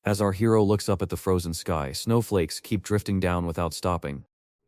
As our hero looks up at the frozen sky, snowflakes keep drifting down without stopping.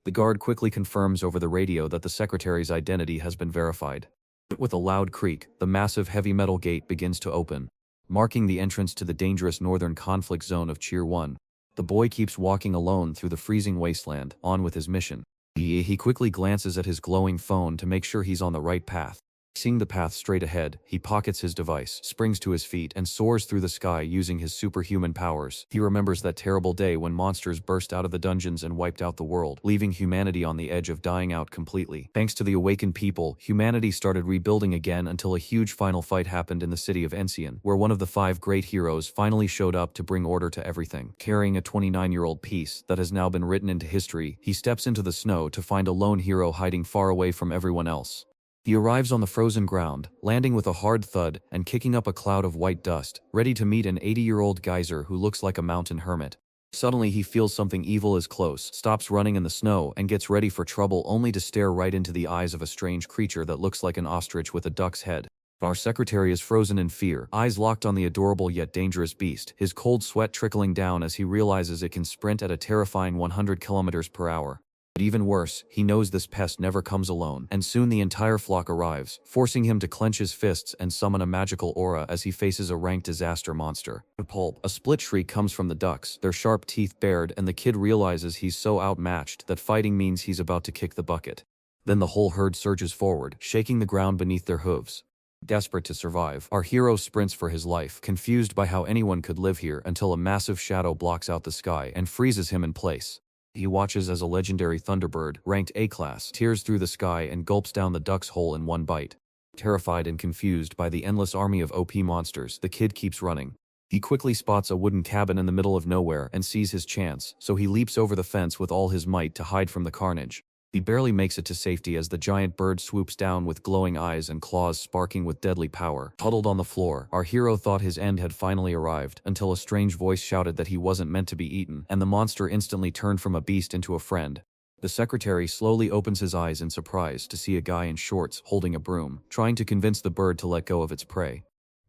The guard quickly confirms over the radio that the secretary's identity has been verified. With a loud creak, the massive heavy metal gate begins to open, marking the entrance to the dangerous northern conflict zone of Tier 1. The boy keeps walking alone through the freezing wasteland, on with his mission. He quickly glances at his glowing phone to make sure he's on the right path. Seeing the path straight ahead, he pockets his device, springs to his feet, and soars through the sky using his superhuman powers. He remembers that terrible day when monsters burst out of the dungeons and wiped out the world, leaving humanity on the edge of dying out completely. Thanks to the awakened people, humanity started rebuilding again until a huge final fight happened in the city of Encian, where one of the 5 great heroes finally showed up to bring order to everything. Carrying a 29-year-old piece that has now been written into history, he steps into the snow to find a lone hero hiding far away from everyone else. He arrives on the frozen ground, landing with a hard thud and kicking up a cloud of white dust, ready to meet an 80-year-old geyser who looks like a mountain hermit. Suddenly he feels something evil is close, stops running in the snow, and gets ready for trouble only to stare right into the eyes of a strange creature that looks like an ostrich with a duck's head. Our secretary is frozen in fear, eyes locked on the adorable yet dangerous beast, his cold sweat trickling down as he realizes it can sprint at a terrifying 100 kilometers per hour. But even worse, he knows this pest never comes alone, and soon the entire flock arrives, forcing him to clench his fists and summon a magical aura as he faces a rank disaster monster. A split shriek comes from the ducks, their sharp teeth bared, and the kid realizes he's so outmatched that fighting means he's about to kick the bucket. Then the whole herd surges forward, shaking the ground beneath their hooves. Desperate to survive, our hero sprints for his life, confused by how anyone could live here until a massive shadow blocks out the sky and freezes him in place. He watches as a legendary thunderbird, ranked A-class, tears through the sky and gulps down the duck's whole in one bite. Terrified and confused by the endless army of OP monsters, the kid keeps running. He quickly spots a wooden cabin in the middle of nowhere and sees his chance, so he leaps over the fence with all his might to hide from the carnage. He barely makes it to safety as the giant bird swoops down with glowing eyes and claws sparking with deadly power. Huddled on the floor, our hero thought his end had finally arrived, until a strange voice shouted that he wasn't meant to be eaten, and the monster instantly turned from a beast into a friend. The secretary slowly opens his eyes in surprise to see a guy in shorts holding a broom, trying to convince the bird to let go of its prey.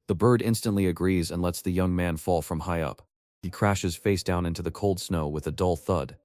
The bird instantly agrees and lets the young man fall from high up. He crashes face down into the cold snow with a dull thud.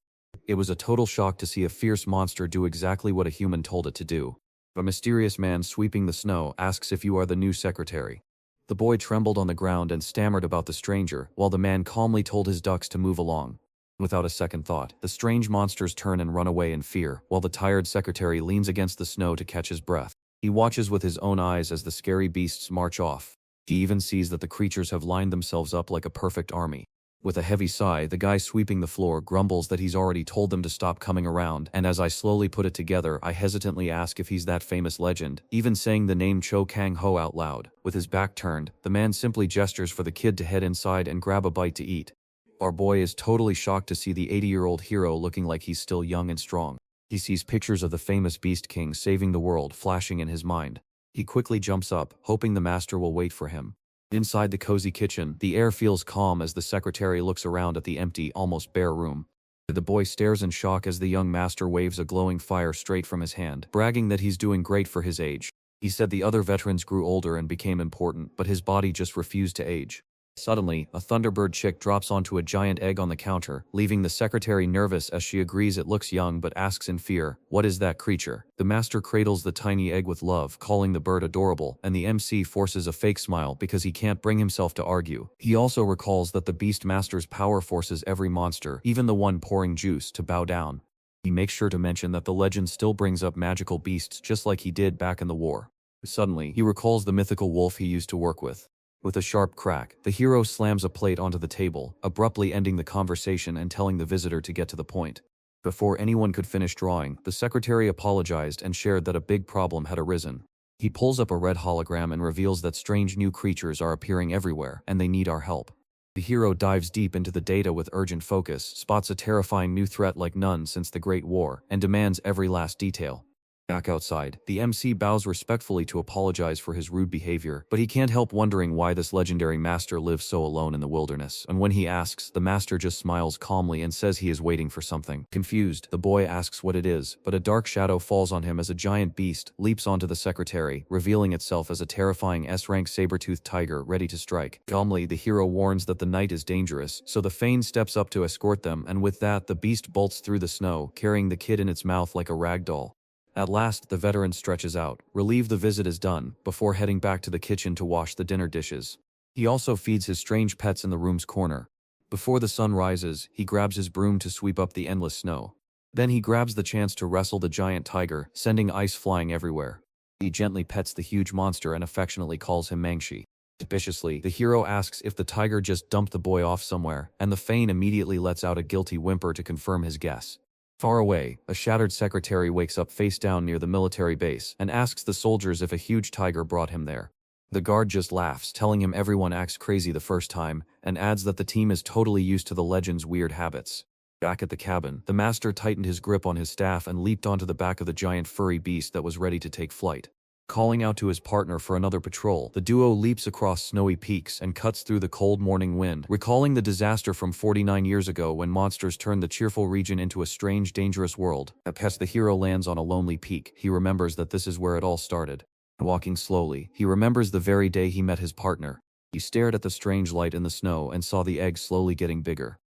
It was a total shock to see a fierce monster do exactly what a human told it to do. A mysterious man sweeping the snow asks if you are the new secretary. The boy trembled on the ground and stammered about the stranger, while the man calmly told his ducks to move along. Without a second thought, the strange monsters turn and run away in fear, while the tired secretary leans against the snow to catch his breath. He watches with his own eyes as the scary beasts march off. He even sees that the creatures have lined themselves up like a perfect army. With a heavy sigh, the guy sweeping the floor grumbles that he's already told them to stop coming around, and as I slowly put it together, I hesitantly ask if he's that famous legend, even saying the name Cho Kang-ho out loud. With his back turned, the man simply gestures for the kid to head inside and grab a bite to eat. Our boy is totally shocked to see the 80-year-old hero looking like he's still young and strong. He sees pictures of the famous Beast King saving the world flashing in his mind. He quickly jumps up, hoping the master will wait for him. Inside the cozy kitchen, the air feels calm as the secretary looks around at the empty, almost bare room. The boy stares in shock as the young master waves a glowing fire straight from his hand, bragging that he's doing great for his age. He said the other veterans grew older and became important, but his body just refused to age. Suddenly, a Thunderbird chick drops onto a giant egg on the counter, leaving the secretary nervous as she agrees it looks young but asks in fear, "What is that creature?" The master cradles the tiny egg with love, calling the bird adorable, and the MC forces a fake smile because he can't bring himself to argue. He also recalls that the Beast Master's power forces every monster, even the one pouring juice, to bow down. He makes sure to mention that the legend still brings up magical beasts just like he did back in the war. Suddenly, he recalls the mythical wolf he used to work with. With a sharp crack, the hero slams a plate onto the table, abruptly ending the conversation and telling the visitor to get to the point. Before anyone could finish drawing, the secretary apologized and shared that a big problem had arisen. He pulls up a red hologram and reveals that strange new creatures are appearing everywhere, and they need our help. The hero dives deep into the data with urgent focus, spots a terrifying new threat like none since the Great War, and demands every last detail. Back outside, the MC bows respectfully to apologize for his rude behavior, but he can't help wondering why this legendary master lives so alone in the wilderness, and when he asks, the master just smiles calmly and says he is waiting for something. Confused, the boy asks what it is, but a dark shadow falls on him as a giant beast leaps onto the secretary, revealing itself as a terrifying S-rank saber-toothed tiger ready to strike. Calmly, the hero warns that the night is dangerous, so the Fane steps up to escort them, and with that, the beast bolts through the snow, carrying the kid in its mouth like a rag doll. At last, the veteran stretches out, relieved the visit is done, before heading back to the kitchen to wash the dinner dishes. He also feeds his strange pets in the room's corner. Before the sun rises, he grabs his broom to sweep up the endless snow. Then he grabs the chance to wrestle the giant tiger, sending ice flying everywhere. He gently pets the huge monster and affectionately calls him Mangshi. Suspiciously, the hero asks if the tiger just dumped the boy off somewhere, and the Fane immediately lets out a guilty whimper to confirm his guess. Far away, a shattered secretary wakes up face down near the military base and asks the soldiers if a huge tiger brought him there. The guard just laughs, telling him everyone acts crazy the first time, and adds that the team is totally used to the legend's weird habits. Back at the cabin, the master tightened his grip on his staff and leaped onto the back of the giant furry beast that was ready to take flight. Calling out to his partner for another patrol, the duo leaps across snowy peaks and cuts through the cold morning wind, recalling the disaster from 49 years ago when monsters turned the cheerful region into a strange, dangerous world. As the hero lands on a lonely peak, he remembers that this is where it all started. Walking slowly, he remembers the very day he met his partner. He stared at the strange light in the snow and saw the egg slowly getting bigger.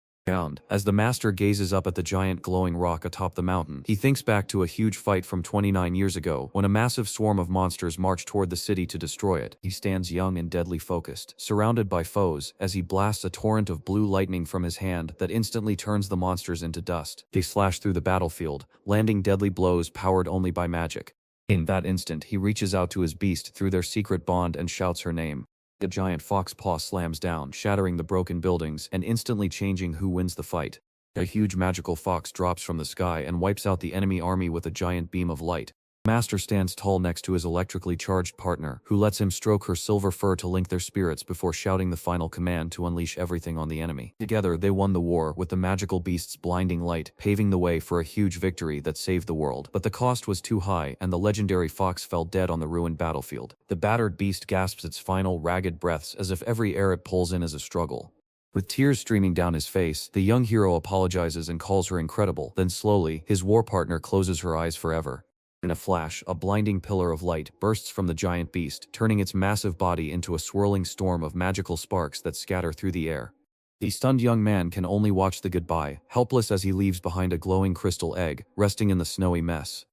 As the master gazes up at the giant glowing rock atop the mountain, he thinks back to a huge fight from 29 years ago when a massive swarm of monsters marched toward the city to destroy it. He stands young and deadly focused, surrounded by foes, as he blasts a torrent of blue lightning from his hand that instantly turns the monsters into dust. They slash through the battlefield, landing deadly blows powered only by magic. In that instant, he reaches out to his beast through their secret bond and shouts her name. A giant fox paw slams down, shattering the broken buildings and instantly changing who wins the fight. A huge magical fox drops from the sky and wipes out the enemy army with a giant beam of light. Master stands tall next to his electrically charged partner, who lets him stroke her silver fur to link their spirits before shouting the final command to unleash everything on the enemy. Together, they won the war, with the magical beast's blinding light paving the way for a huge victory that saved the world. But the cost was too high, and the legendary fox fell dead on the ruined battlefield. The battered beast gasps its final, ragged breaths as if every air it pulls in is a struggle. With tears streaming down his face, the young hero apologizes and calls her incredible. Then slowly, his war partner closes her eyes forever. In a flash, a blinding pillar of light bursts from the giant beast, turning its massive body into a swirling storm of magical sparks that scatter through the air. The stunned young man can only watch the goodbye, helpless as he leaves behind a glowing crystal egg, resting in the snowy mess.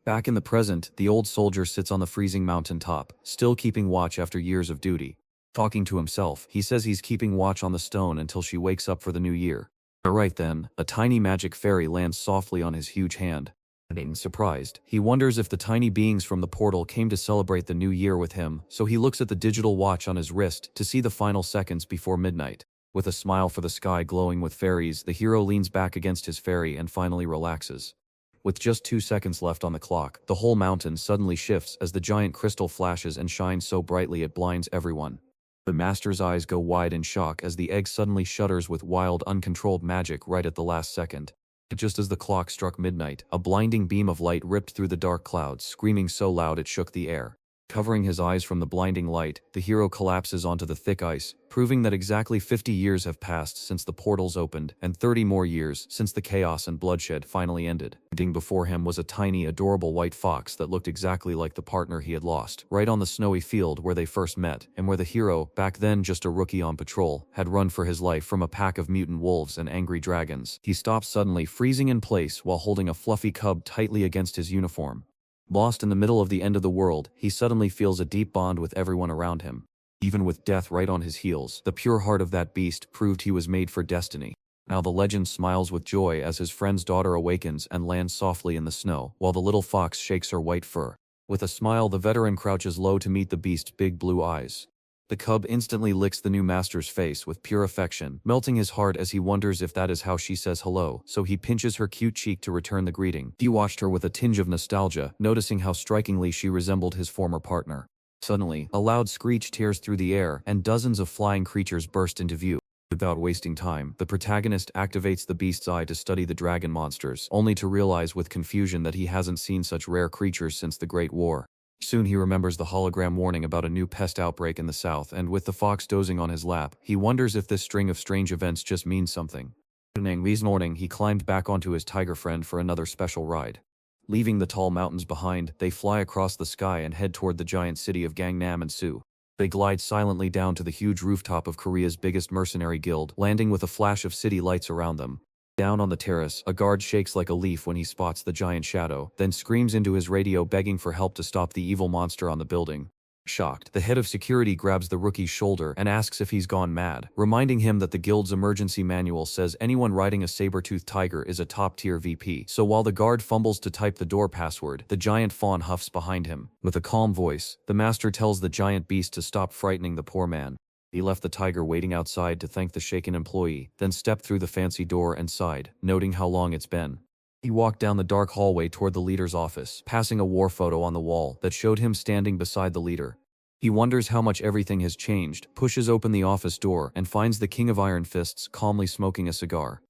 Back in the present, the old soldier sits on the freezing mountain top, still keeping watch after years of duty. Talking to himself, he says he's keeping watch on the stone until she wakes up for the new year. Right then, a tiny magic fairy lands softly on his huge hand. Being surprised, he wonders if the tiny beings from the portal came to celebrate the new year with him, so he looks at the digital watch on his wrist to see the final seconds before midnight. With a smile for the sky glowing with fairies, the hero leans back against his fairy and finally relaxes. With just 2 seconds left on the clock, the whole mountain suddenly shifts as the giant crystal flashes and shines so brightly it blinds everyone. The master's eyes go wide in shock as the egg suddenly shudders with wild, uncontrolled magic right at the last second. Just as the clock struck midnight, a blinding beam of light ripped through the dark clouds, screaming so loud it shook the air. Covering his eyes from the blinding light, the hero collapses onto the thick ice, proving that exactly 50 years have passed since the portals opened, and 30 more years since the chaos and bloodshed finally ended. Standing before him was a tiny, adorable white fox that looked exactly like the partner he had lost, right on the snowy field where they first met, and where the hero, back then just a rookie on patrol, had run for his life from a pack of mutant wolves and angry dragons. He stops suddenly, freezing in place while holding a fluffy cub tightly against his uniform. Lost in the middle of the end of the world, he suddenly feels a deep bond with everyone around him. Even with death right on his heels, the pure heart of that beast proved he was made for destiny. Now the legend smiles with joy as his friend's daughter awakens and lands softly in the snow, while the little fox shakes her white fur. With a smile, the veteran crouches low to meet the beast's big blue eyes. The cub instantly licks the new master's face with pure affection, melting his heart as he wonders if that is how she says hello, so he pinches her cute cheek to return the greeting. He watched her with a tinge of nostalgia, noticing how strikingly she resembled his former partner. Suddenly, a loud screech tears through the air, and dozens of flying creatures burst into view. Without wasting time, the protagonist activates the beast's eye to study the dragon monsters, only to realize with confusion that he hasn't seen such rare creatures since the Great War. Soon he remembers the hologram warning about a new pest outbreak in the south, and with the fox dozing on his lap, he wonders if this string of strange events just means something. This morning, he climbed back onto his tiger friend for another special ride. Leaving the tall mountains behind, they fly across the sky and head toward the giant city of Gangnam and Su. They glide silently down to the huge rooftop of Korea's biggest mercenary guild, landing with a flash of city lights around them. Down on the terrace, a guard shakes like a leaf when he spots the giant shadow, then screams into his radio begging for help to stop the evil monster on the building. Shocked, the head of security grabs the rookie's shoulder and asks if he's gone mad, reminding him that the guild's emergency manual says anyone riding a saber-toothed tiger is a top-tier VP. So while the guard fumbles to type the door password, the giant fawn huffs behind him. With a calm voice, the master tells the giant beast to stop frightening the poor man. He left the tiger waiting outside to thank the shaken employee, then stepped through the fancy door and sighed, noting how long it's been. He walked down the dark hallway toward the leader's office, passing a war photo on the wall that showed him standing beside the leader. He wonders how much everything has changed, pushes open the office door, and finds the King of Iron Fists calmly smoking a cigar.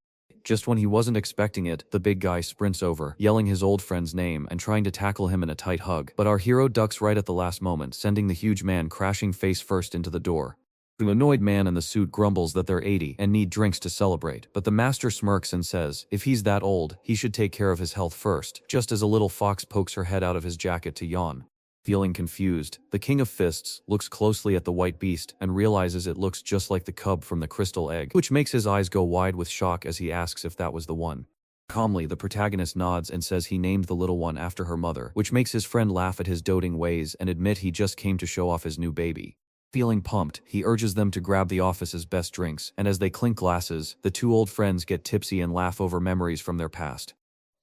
Just when he wasn't expecting it, the big guy sprints over, yelling his old friend's name and trying to tackle him in a tight hug, but our hero ducks right at the last moment, sending the huge man crashing face first into the door. The annoyed man in the suit grumbles that they're 80 and need drinks to celebrate, but the master smirks and says, if he's that old, he should take care of his health first, just as a little fox pokes her head out of his jacket to yawn. Feeling confused, the King of Fists looks closely at the white beast and realizes it looks just like the cub from the crystal egg, which makes his eyes go wide with shock as he asks if that was the one. Calmly, the protagonist nods and says he named the little one after her mother, which makes his friend laugh at his doting ways and admit he just came to show off his new baby. Feeling pumped, he urges them to grab the office's best drinks, and as they clink glasses, the two old friends get tipsy and laugh over memories from their past.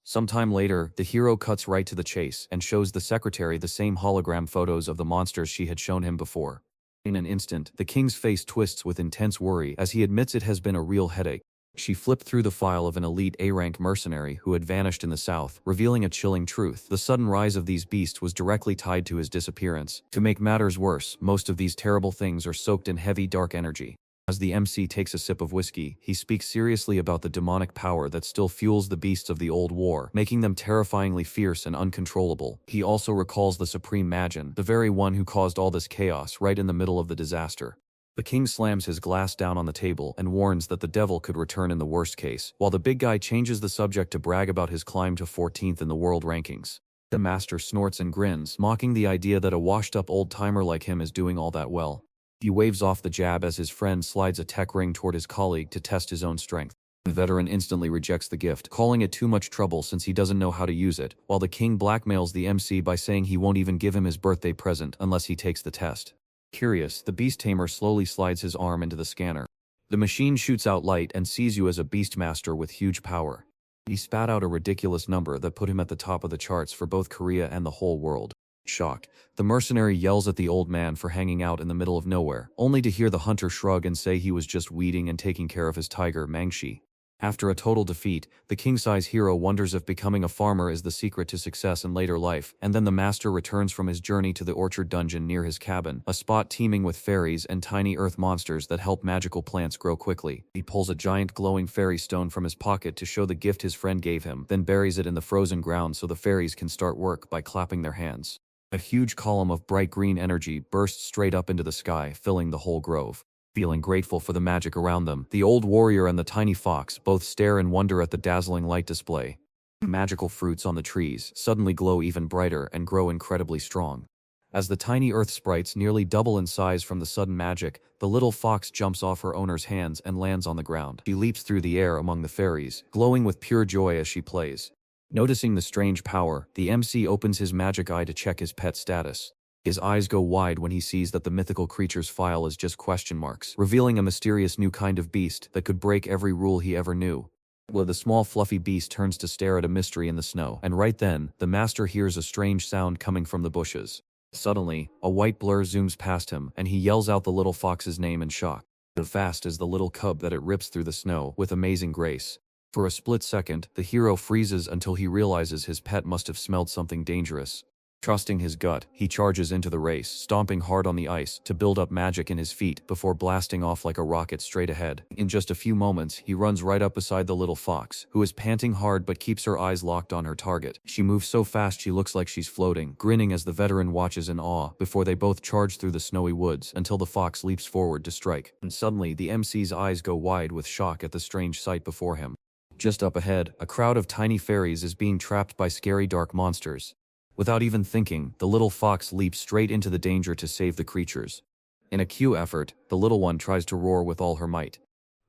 Sometime later, the hero cuts right to the chase and shows the secretary the same hologram photos of the monsters she had shown him before. In an instant, the king's face twists with intense worry as he admits it has been a real headache. She flipped through the file of an elite A-rank mercenary who had vanished in the south, revealing a chilling truth. The sudden rise of these beasts was directly tied to his disappearance. To make matters worse, most of these terrible things are soaked in heavy dark energy. As the MC takes a sip of whiskey, he speaks seriously about the demonic power that still fuels the beasts of the old war, making them terrifyingly fierce and uncontrollable. He also recalls the Supreme Magin, the very one who caused all this chaos right in the middle of the disaster. The king slams his glass down on the table and warns that the devil could return in the worst case, while the big guy changes the subject to brag about his climb to 14th in the world rankings. The master snorts and grins, mocking the idea that a washed-up old-timer like him is doing all that well. He waves off the jab as his friend slides a tech ring toward his colleague to test his own strength. The veteran instantly rejects the gift, calling it too much trouble since he doesn't know how to use it, while the king blackmails the MC by saying he won't even give him his birthday present unless he takes the test. Curious, the beast tamer slowly slides his arm into the scanner. The machine shoots out light and sees you as a beastmaster with huge power. He spat out a ridiculous number that put him at the top of the charts for both Korea and the whole world. Shocked, the mercenary yells at the old man for hanging out in the middle of nowhere, only to hear the hunter shrug and say he was just weeding and taking care of his tiger, Mangshi. After a total defeat, the king-size hero wonders if becoming a farmer is the secret to success in later life, and then the master returns from his journey to the orchard dungeon near his cabin, a spot teeming with fairies and tiny earth monsters that help magical plants grow quickly. He pulls a giant glowing fairy stone from his pocket to show the gift his friend gave him, then buries it in the frozen ground so the fairies can start work by clapping their hands. A huge column of bright green energy bursts straight up into the sky, filling the whole grove. Feeling grateful for the magic around them, the old warrior and the tiny fox both stare in wonder at the dazzling light display. Magical fruits on the trees suddenly glow even brighter and grow incredibly strong. As the tiny earth sprites nearly double in size from the sudden magic, the little fox jumps off her owner's hands and lands on the ground. She leaps through the air among the fairies, glowing with pure joy as she plays. Noticing the strange power, the MC opens his magic eye to check his pet status. His eyes go wide when he sees that the mythical creature's file is just question marks, revealing a mysterious new kind of beast that could break every rule he ever knew. Well, the small fluffy beast turns to stare at a mystery in the snow, and right then, the master hears a strange sound coming from the bushes. Suddenly, a white blur zooms past him, and he yells out the little fox's name in shock. As fast as the little cub that it rips through the snow with amazing grace. For a split second, the hero freezes until he realizes his pet must have smelled something dangerous. Trusting his gut, he charges into the race, stomping hard on the ice to build up magic in his feet before blasting off like a rocket straight ahead. In just a few moments, he runs right up beside the little fox, who is panting hard but keeps her eyes locked on her target. She moves so fast she looks like she's floating, grinning as the veteran watches in awe before they both charge through the snowy woods until the fox leaps forward to strike. And suddenly, the MC's eyes go wide with shock at the strange sight before him. Just up ahead, a crowd of tiny fairies is being trapped by scary dark monsters. Without even thinking, the little fox leaps straight into the danger to save the creatures. In a cue effort, the little one tries to roar with all her might.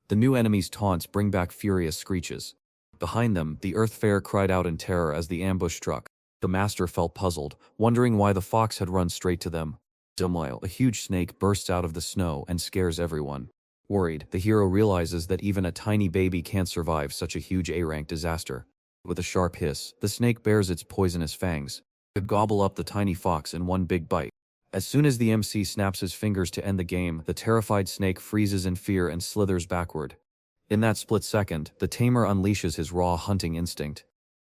The new enemy's taunts bring back furious screeches. Behind them, the Earth Fair cried out in terror as the ambush struck. The master felt puzzled, wondering why the fox had run straight to them. Meanwhile, a huge snake bursts out of the snow and scares everyone. Worried, the hero realizes that even a tiny baby can't survive such a huge A-rank disaster. With a sharp hiss, the snake bares its poisonous fangs. Could gobble up the tiny fox in one big bite. As soon as the MC snaps his fingers to end the game, the terrified snake freezes in fear and slithers backward. In that split second, the tamer unleashes his raw hunting instinct.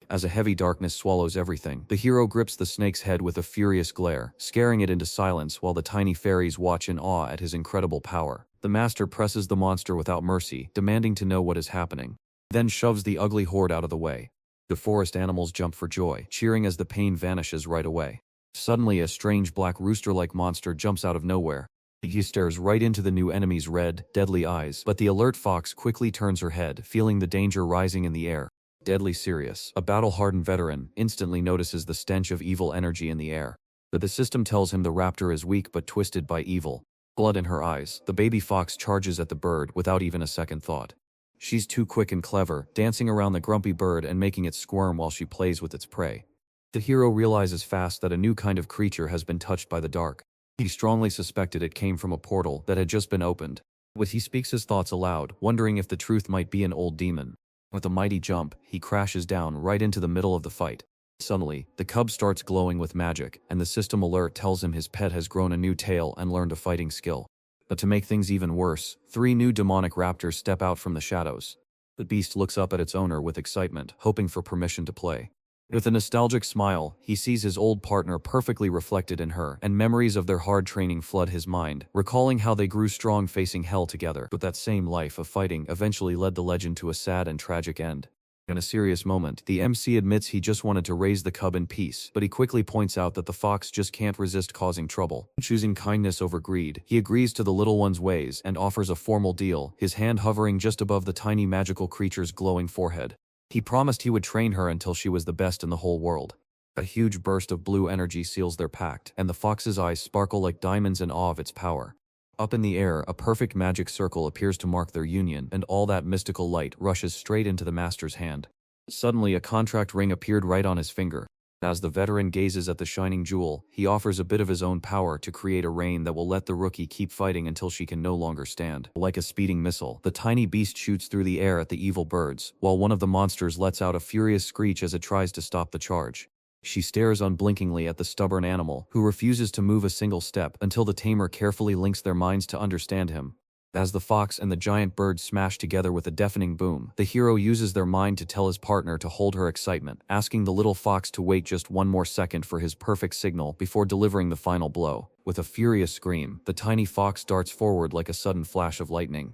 As a heavy darkness swallows everything, the hero grips the snake's head with a furious glare, scaring it into silence while the tiny fairies watch in awe at his incredible power. The master presses the monster without mercy, demanding to know what is happening. Then shoves the ugly horde out of the way. The forest animals jump for joy, cheering as the pain vanishes right away. Suddenly, a strange black rooster-like monster jumps out of nowhere. He stares right into the new enemy's red, deadly eyes, but the alert fox quickly turns her head, feeling the danger rising in the air. Deadly serious, a battle-hardened veteran instantly notices the stench of evil energy in the air. But the system tells him the raptor is weak but twisted by evil. Blood in her eyes, the baby fox charges at the bird without even a second thought. She's too quick and clever, dancing around the grumpy bird and making it squirm while she plays with its prey. The hero realizes fast that a new kind of creature has been touched by the dark. He strongly suspected it came from a portal that had just been opened. But he speaks his thoughts aloud, wondering if the truth might be an old demon. With a mighty jump, he crashes down right into the middle of the fight. Suddenly, the cub starts glowing with magic, and the system alert tells him his pet has grown a new tail and learned a fighting skill. But to make things even worse, 3 new demonic raptors step out from the shadows. The beast looks up at its owner with excitement, hoping for permission to play. With a nostalgic smile, he sees his old partner perfectly reflected in her, and memories of their hard training flood his mind, recalling how they grew strong facing hell together. But that same life of fighting eventually led the legend to a sad and tragic end. In a serious moment, the MC admits he just wanted to raise the cub in peace, but he quickly points out that the fox just can't resist causing trouble. Choosing kindness over greed, he agrees to the little one's ways and offers a formal deal, his hand hovering just above the tiny magical creature's glowing forehead. He promised he would train her until she was the best in the whole world. A huge burst of blue energy seals their pact, and the fox's eyes sparkle like diamonds in awe of its power. Up in the air, a perfect magic circle appears to mark their union, and all that mystical light rushes straight into the master's hand. Suddenly, a contract ring appeared right on his finger. As the veteran gazes at the shining jewel, he offers a bit of his own power to create a rain that will let the rookie keep fighting until she can no longer stand. Like a speeding missile, the tiny beast shoots through the air at the evil birds, while one of the monsters lets out a furious screech as it tries to stop the charge. She stares unblinkingly at the stubborn animal, who refuses to move a single step until the tamer carefully links their minds to understand him. As the fox and the giant bird smash together with a deafening boom, the hero uses their mind to tell his partner to hold her excitement, asking the little fox to wait just one more second for his perfect signal before delivering the final blow. With a furious scream, the tiny fox darts forward like a sudden flash of lightning.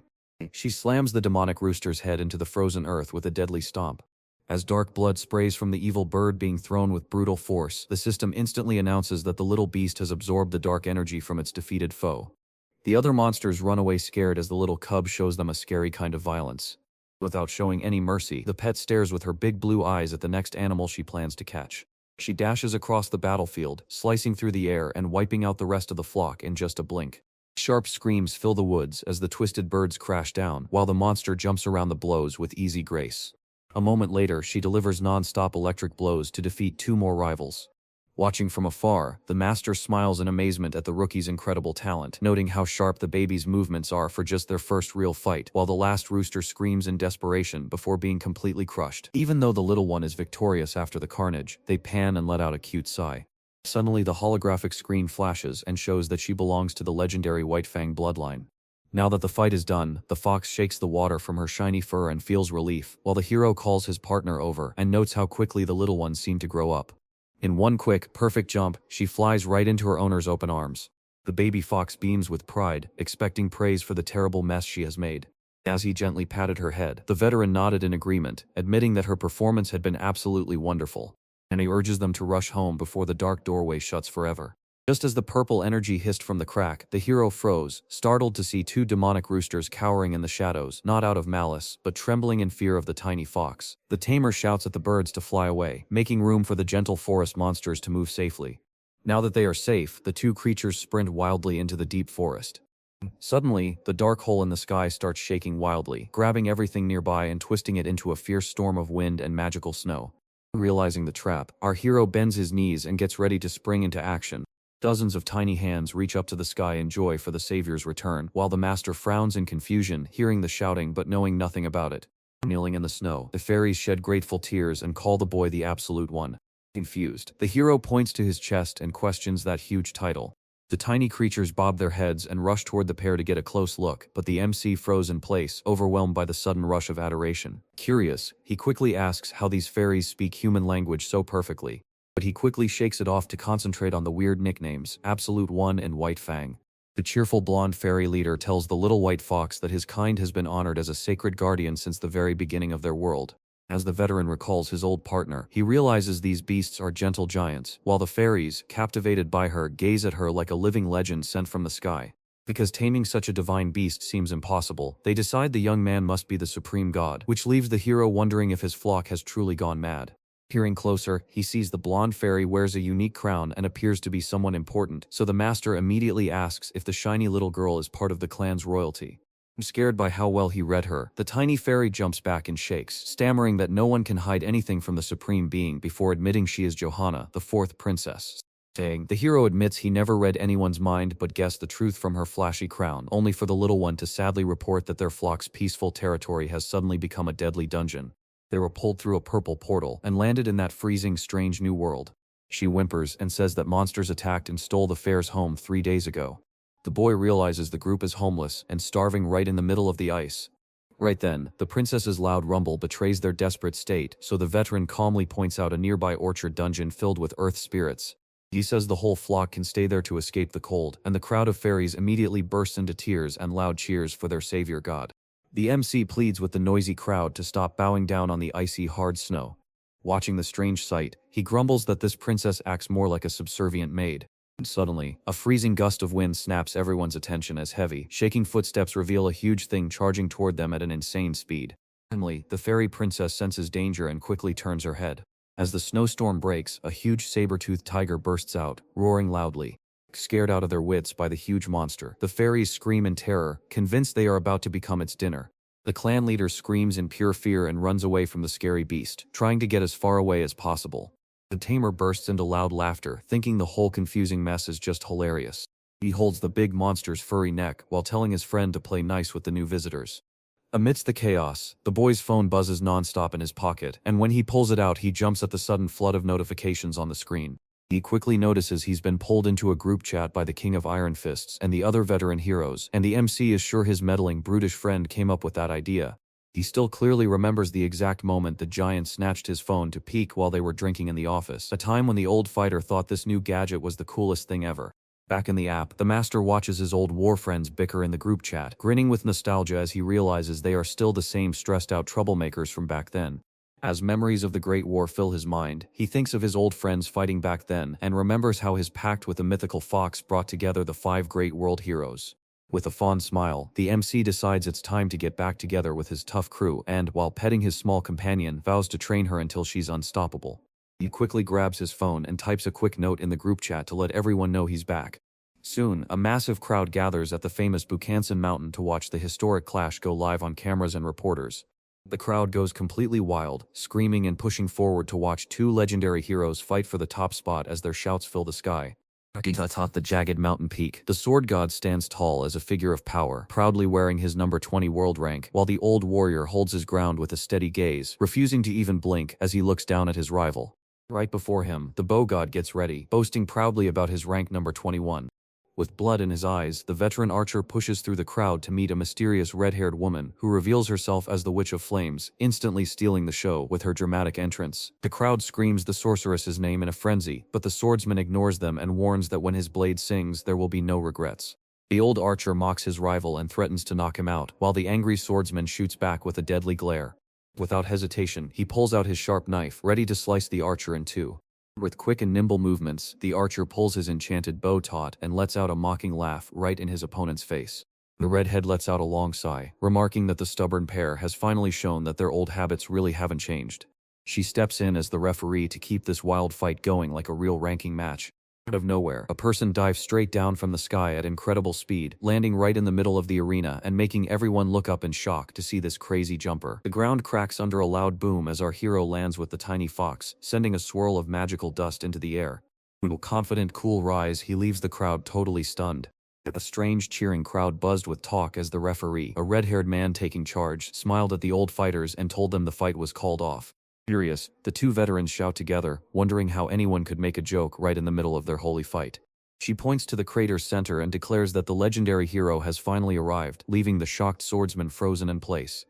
She slams the demonic rooster's head into the frozen earth with a deadly stomp. As dark blood sprays from the evil bird being thrown with brutal force, the system instantly announces that the little beast has absorbed the dark energy from its defeated foe. The other monsters run away scared as the little cub shows them a scary kind of violence. Without showing any mercy, the pet stares with her big blue eyes at the next animal she plans to catch. She dashes across the battlefield, slicing through the air and wiping out the rest of the flock in just a blink. Sharp screams fill the woods as the twisted birds crash down, while the monster jumps around the blows with easy grace. A moment later, she delivers non-stop electric blows to defeat 2 more rivals. Watching from afar, the master smiles in amazement at the rookie's incredible talent, noting how sharp the baby's movements are for just their first real fight, while the last rooster screams in desperation before being completely crushed. Even though the little one is victorious after the carnage, they pan and let out a cute sigh. Suddenly, the holographic screen flashes and shows that she belongs to the legendary White Fang bloodline. Now that the fight is done, the fox shakes the water from her shiny fur and feels relief, while the hero calls his partner over and notes how quickly the little ones seem to grow up. In one quick, perfect jump, she flies right into her owner's open arms. The baby fox beams with pride, expecting praise for the terrible mess she has made. As he gently patted her head, the veteran nodded in agreement, admitting that her performance had been absolutely wonderful. And he urges them to rush home before the dark doorway shuts forever. Just as the purple energy hissed from the crack, the hero froze, startled to see two demonic roosters cowering in the shadows, not out of malice, but trembling in fear of the tiny fox. The tamer shouts at the birds to fly away, making room for the gentle forest monsters to move safely. Now that they are safe, the two creatures sprint wildly into the deep forest. Suddenly, the dark hole in the sky starts shaking wildly, grabbing everything nearby and twisting it into a fierce storm of wind and magical snow. Realizing the trap, our hero bends his knees and gets ready to spring into action. Dozens of tiny hands reach up to the sky in joy for the savior's return, while the master frowns in confusion, hearing the shouting but knowing nothing about it. Kneeling in the snow, the fairies shed grateful tears and call the boy the Absolute One. Confused, the hero points to his chest and questions that huge title. The tiny creatures bob their heads and rush toward the pair to get a close look, but the MC froze in place, overwhelmed by the sudden rush of adoration. Curious, he quickly asks how these fairies speak human language so perfectly. But he quickly shakes it off to concentrate on the weird nicknames, Absolute One and White Fang. The cheerful blonde fairy leader tells the little white fox that his kind has been honored as a sacred guardian since the very beginning of their world. As the veteran recalls his old partner, he realizes these beasts are gentle giants, while the fairies, captivated by her, gaze at her like a living legend sent from the sky. Because taming such a divine beast seems impossible, they decide the young man must be the supreme god, which leaves the hero wondering if his flock has truly gone mad. Peering closer, he sees the blonde fairy wears a unique crown and appears to be someone important, so the master immediately asks if the shiny little girl is part of the clan's royalty. Scared by how well he read her, the tiny fairy jumps back and shakes, stammering that no one can hide anything from the supreme being before admitting she is Johanna, the fourth princess. The hero admits he never read anyone's mind but guessed the truth from her flashy crown, only for the little one to sadly report that their flock's peaceful territory has suddenly become a deadly dungeon. They were pulled through a purple portal and landed in that freezing, strange new world. She whimpers and says that monsters attacked and stole the fair's home 3 days ago. The boy realizes the group is homeless and starving right in the middle of the ice. Right then, the princess's loud rumble betrays their desperate state, so the veteran calmly points out a nearby orchard dungeon filled with earth spirits. He says the whole flock can stay there to escape the cold, and the crowd of fairies immediately bursts into tears and loud cheers for their savior god. The MC pleads with the noisy crowd to stop bowing down on the icy, hard snow. Watching the strange sight, he grumbles that this princess acts more like a subservient maid. And suddenly, a freezing gust of wind snaps everyone's attention as heavy, shaking footsteps reveal a huge thing charging toward them at an insane speed. Suddenly, the fairy princess senses danger and quickly turns her head. As the snowstorm breaks, a huge saber-toothed tiger bursts out, roaring loudly. Scared out of their wits by the huge monster, the fairies scream in terror, convinced they are about to become its dinner. The clan leader screams in pure fear and runs away from the scary beast, trying to get as far away as possible. The tamer bursts into loud laughter, thinking the whole confusing mess is just hilarious. He holds the big monster's furry neck while telling his friend to play nice with the new visitors. Amidst the chaos, the boy's phone buzzes nonstop in his pocket, and when he pulls it out he jumps at the sudden flood of notifications on the screen. He quickly notices he's been pulled into a group chat by the King of Iron Fists and the other veteran heroes, and the MC is sure his meddling, brutish friend came up with that idea. He still clearly remembers the exact moment the giant snatched his phone to peek while they were drinking in the office, a time when the old fighter thought this new gadget was the coolest thing ever. Back in the app, the master watches his old war friends bicker in the group chat, grinning with nostalgia as he realizes they are still the same stressed-out troublemakers from back then. As memories of the Great War fill his mind, he thinks of his old friends fighting back then and remembers how his pact with the mythical fox brought together the 5 great world heroes. With a fond smile, the MC decides it's time to get back together with his tough crew and, while petting his small companion, vows to train her until she's unstoppable. He quickly grabs his phone and types a quick note in the group chat to let everyone know he's back. Soon, a massive crowd gathers at the famous Bukansan Mountain to watch the historic clash go live on cameras and reporters. The crowd goes completely wild, screaming and pushing forward to watch 2 legendary heroes fight for the top spot as their shouts fill the sky. Atop the jagged mountain peak, the sword god stands tall as a figure of power, proudly wearing his number 20 world rank, while the old warrior holds his ground with a steady gaze, refusing to even blink as he looks down at his rival. Right before him, the bow god gets ready, boasting proudly about his rank number 21. With blood in his eyes, the veteran archer pushes through the crowd to meet a mysterious red-haired woman who reveals herself as the Witch of Flames, instantly stealing the show with her dramatic entrance. The crowd screams the sorceress's name in a frenzy, but the swordsman ignores them and warns that when his blade sings, there will be no regrets. The old archer mocks his rival and threatens to knock him out, while the angry swordsman shoots back with a deadly glare. Without hesitation, he pulls out his sharp knife, ready to slice the archer in two. With quick and nimble movements, the archer pulls his enchanted bow taut and lets out a mocking laugh right in his opponent's face. The redhead lets out a long sigh, remarking that the stubborn pair has finally shown that their old habits really haven't changed. She steps in as the referee to keep this wild fight going like a real ranking match. Out of nowhere, a person dives straight down from the sky at incredible speed, landing right in the middle of the arena and making everyone look up in shock to see this crazy jumper. The ground cracks under a loud boom as our hero lands with the tiny fox, sending a swirl of magical dust into the air. With a confident, cool rise, he leaves the crowd totally stunned. A strange, cheering crowd buzzed with talk as the referee, a red-haired man taking charge, smiled at the old fighters and told them the fight was called off. Furious, the two veterans shout together, wondering how anyone could make a joke right in the middle of their holy fight. She points to the crater's center and declares that the legendary hero has finally arrived, leaving the shocked swordsman frozen in place.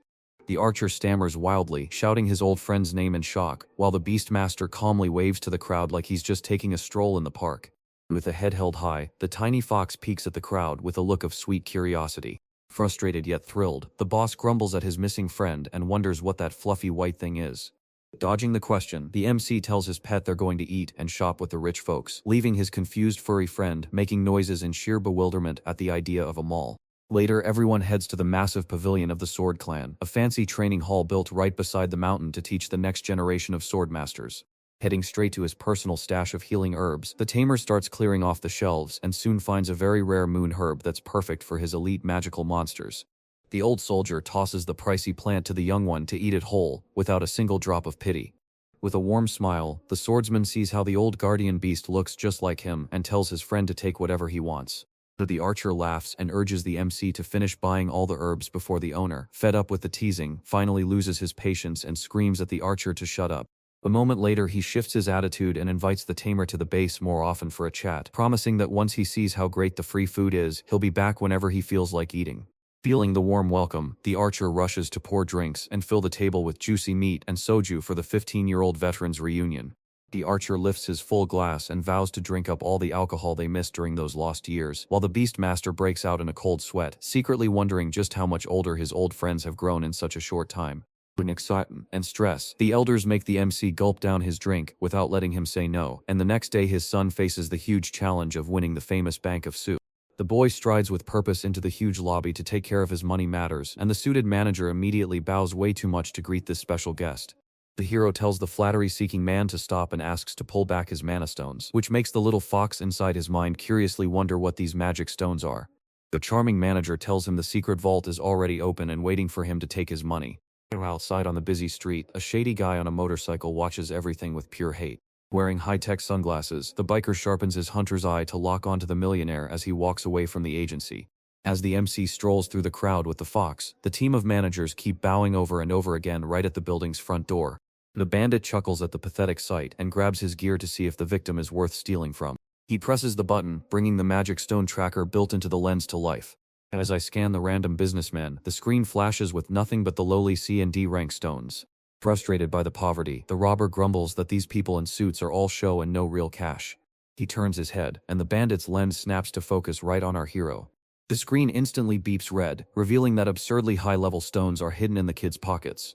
The archer stammers wildly, shouting his old friend's name in shock, while the Beastmaster calmly waves to the crowd like he's just taking a stroll in the park. With a head held high, the tiny fox peeks at the crowd with a look of sweet curiosity. Frustrated yet thrilled, the boss grumbles at his missing friend and wonders what that fluffy white thing is. Dodging the question, the MC tells his pet they're going to eat and shop with the rich folks, leaving his confused furry friend making noises in sheer bewilderment at the idea of a mall. Later, everyone heads to the massive pavilion of the Sword Clan, a fancy training hall built right beside the mountain to teach the next generation of swordmasters. Heading straight to his personal stash of healing herbs, the tamer starts clearing off the shelves and soon finds a very rare moon herb that's perfect for his elite magical monsters. The old soldier tosses the pricey plant to the young one to eat it whole, without a single drop of pity. With a warm smile, the swordsman sees how the old guardian beast looks just like him and tells his friend to take whatever he wants. The archer laughs and urges the MC to finish buying all the herbs before the owner, fed up with the teasing, finally loses his patience and screams at the archer to shut up. A moment later, he shifts his attitude and invites the tamer to the base more often for a chat, promising that once he sees how great the free food is, he'll be back whenever he feels like eating. Feeling the warm welcome, the archer rushes to pour drinks and fill the table with juicy meat and soju for the 15-year-old veterans' reunion. The archer lifts his full glass and vows to drink up all the alcohol they missed during those lost years, while the Beastmaster breaks out in a cold sweat, secretly wondering just how much older his old friends have grown in such a short time. In excitement and stress, the elders make the MC gulp down his drink without letting him say no, and the next day his son faces the huge challenge of winning the famous bank of soup. The boy strides with purpose into the huge lobby to take care of his money matters, and the suited manager immediately bows way too much to greet this special guest. The hero tells the flattery-seeking man to stop and asks to pull back his mana stones, which makes the little fox inside his mind curiously wonder what these magic stones are. The charming manager tells him the secret vault is already open and waiting for him to take his money. Outside on the busy street, a shady guy on a motorcycle watches everything with pure hate. Wearing high-tech sunglasses, the biker sharpens his hunter's eye to lock onto the millionaire as he walks away from the agency. As the MC strolls through the crowd with the fox, the team of managers keep bowing over and over again right at the building's front door. The bandit chuckles at the pathetic sight and grabs his gear to see if the victim is worth stealing from. He presses the button, bringing the magic stone tracker built into the lens to life. As I scan the random businessmen, the screen flashes with nothing but the lowly C and D rank stones. Frustrated by the poverty, the robber grumbles that these people in suits are all show and no real cash. He turns his head, and the bandit's lens snaps to focus right on our hero. The screen instantly beeps red, revealing that absurdly high-level stones are hidden in the kid's pockets.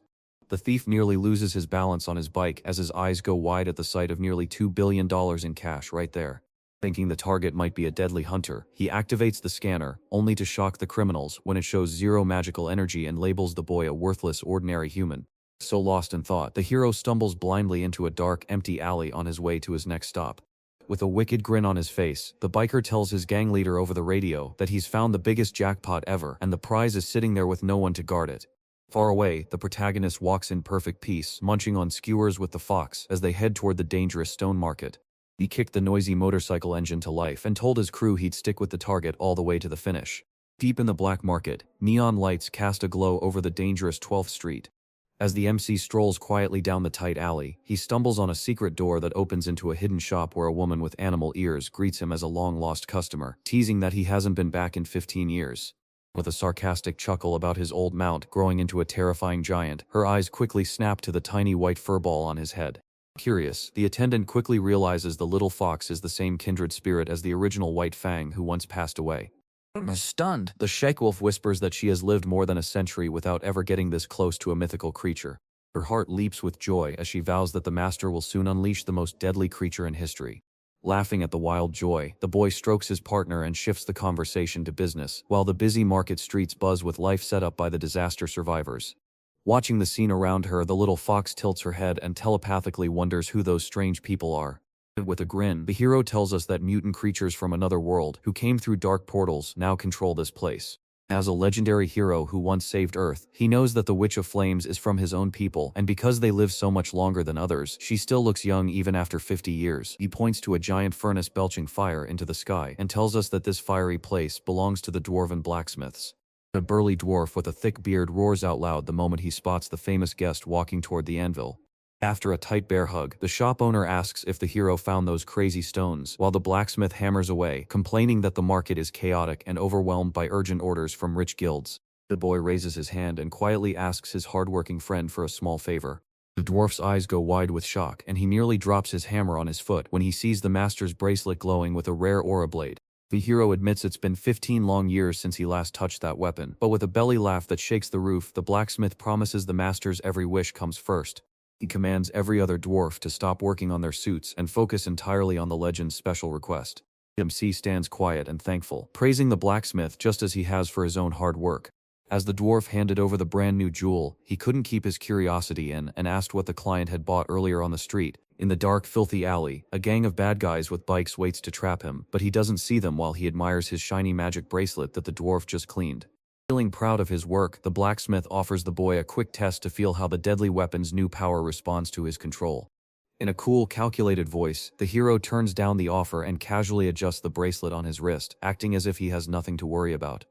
The thief nearly loses his balance on his bike as his eyes go wide at the sight of nearly $2 billion in cash right there. Thinking the target might be a deadly hunter, he activates the scanner, only to shock the criminals when it shows zero magical energy and labels the boy a worthless ordinary human. So lost in thought, the hero stumbles blindly into a dark, empty alley on his way to his next stop. With a wicked grin on his face, the biker tells his gang leader over the radio that he's found the biggest jackpot ever and the prize is sitting there with no one to guard it. Far away, the protagonist walks in perfect peace, munching on skewers with the fox as they head toward the dangerous stone market. He kicked the noisy motorcycle engine to life and told his crew he'd stick with the target all the way to the finish. Deep in the black market, neon lights cast a glow over the dangerous 12th Street. As the MC strolls quietly down the tight alley, he stumbles on a secret door that opens into a hidden shop where a woman with animal ears greets him as a long-lost customer, teasing that he hasn't been back in 15 years. With a sarcastic chuckle about his old mount growing into a terrifying giant, her eyes quickly snap to the tiny white furball on his head. Curious, the attendant quickly realizes the little fox is the same kindred spirit as the original White Fang who once passed away. Stunned, the Sheikwolf whispers that she has lived more than a century without ever getting this close to a mythical creature. Her heart leaps with joy as she vows that the master will soon unleash the most deadly creature in history. Laughing at the wild joy, the boy strokes his partner and shifts the conversation to business, while the busy market streets buzz with life set up by the disaster survivors. Watching the scene around her, the little fox tilts her head and telepathically wonders who those strange people are. With a grin, the hero tells us that mutant creatures from another world, who came through dark portals, now control this place. As a legendary hero who once saved Earth, he knows that the Witch of Flames is from his own people, and because they live so much longer than others, she still looks young even after 50 years. He points to a giant furnace belching fire into the sky, and tells us that this fiery place belongs to the dwarven blacksmiths. A burly dwarf with a thick beard roars out loud the moment he spots the famous guest walking toward the anvil. After a tight bear hug, the shop owner asks if the hero found those crazy stones, while the blacksmith hammers away, complaining that the market is chaotic and overwhelmed by urgent orders from rich guilds. The boy raises his hand and quietly asks his hardworking friend for a small favor. The dwarf's eyes go wide with shock, and he nearly drops his hammer on his foot when he sees the master's bracelet glowing with a rare aura blade. The hero admits it's been 15 long years since he last touched that weapon, but with a belly laugh that shakes the roof, the blacksmith promises the master's every wish comes first. He commands every other dwarf to stop working on their suits and focus entirely on the legend's special request. MC stands quiet and thankful, praising the blacksmith just as he has for his own hard work. As the dwarf handed over the brand new jewel, he couldn't keep his curiosity in and asked what the client had bought earlier on the street. In the dark, filthy alley, a gang of bad guys with bikes waits to trap him, but he doesn't see them while he admires his shiny magic bracelet that the dwarf just cleaned. Feeling proud of his work, the blacksmith offers the boy a quick test to feel how the deadly weapon's new power responds to his control. In a cool, calculated voice, the hero turns down the offer and casually adjusts the bracelet on his wrist, acting as if he has nothing to worry about.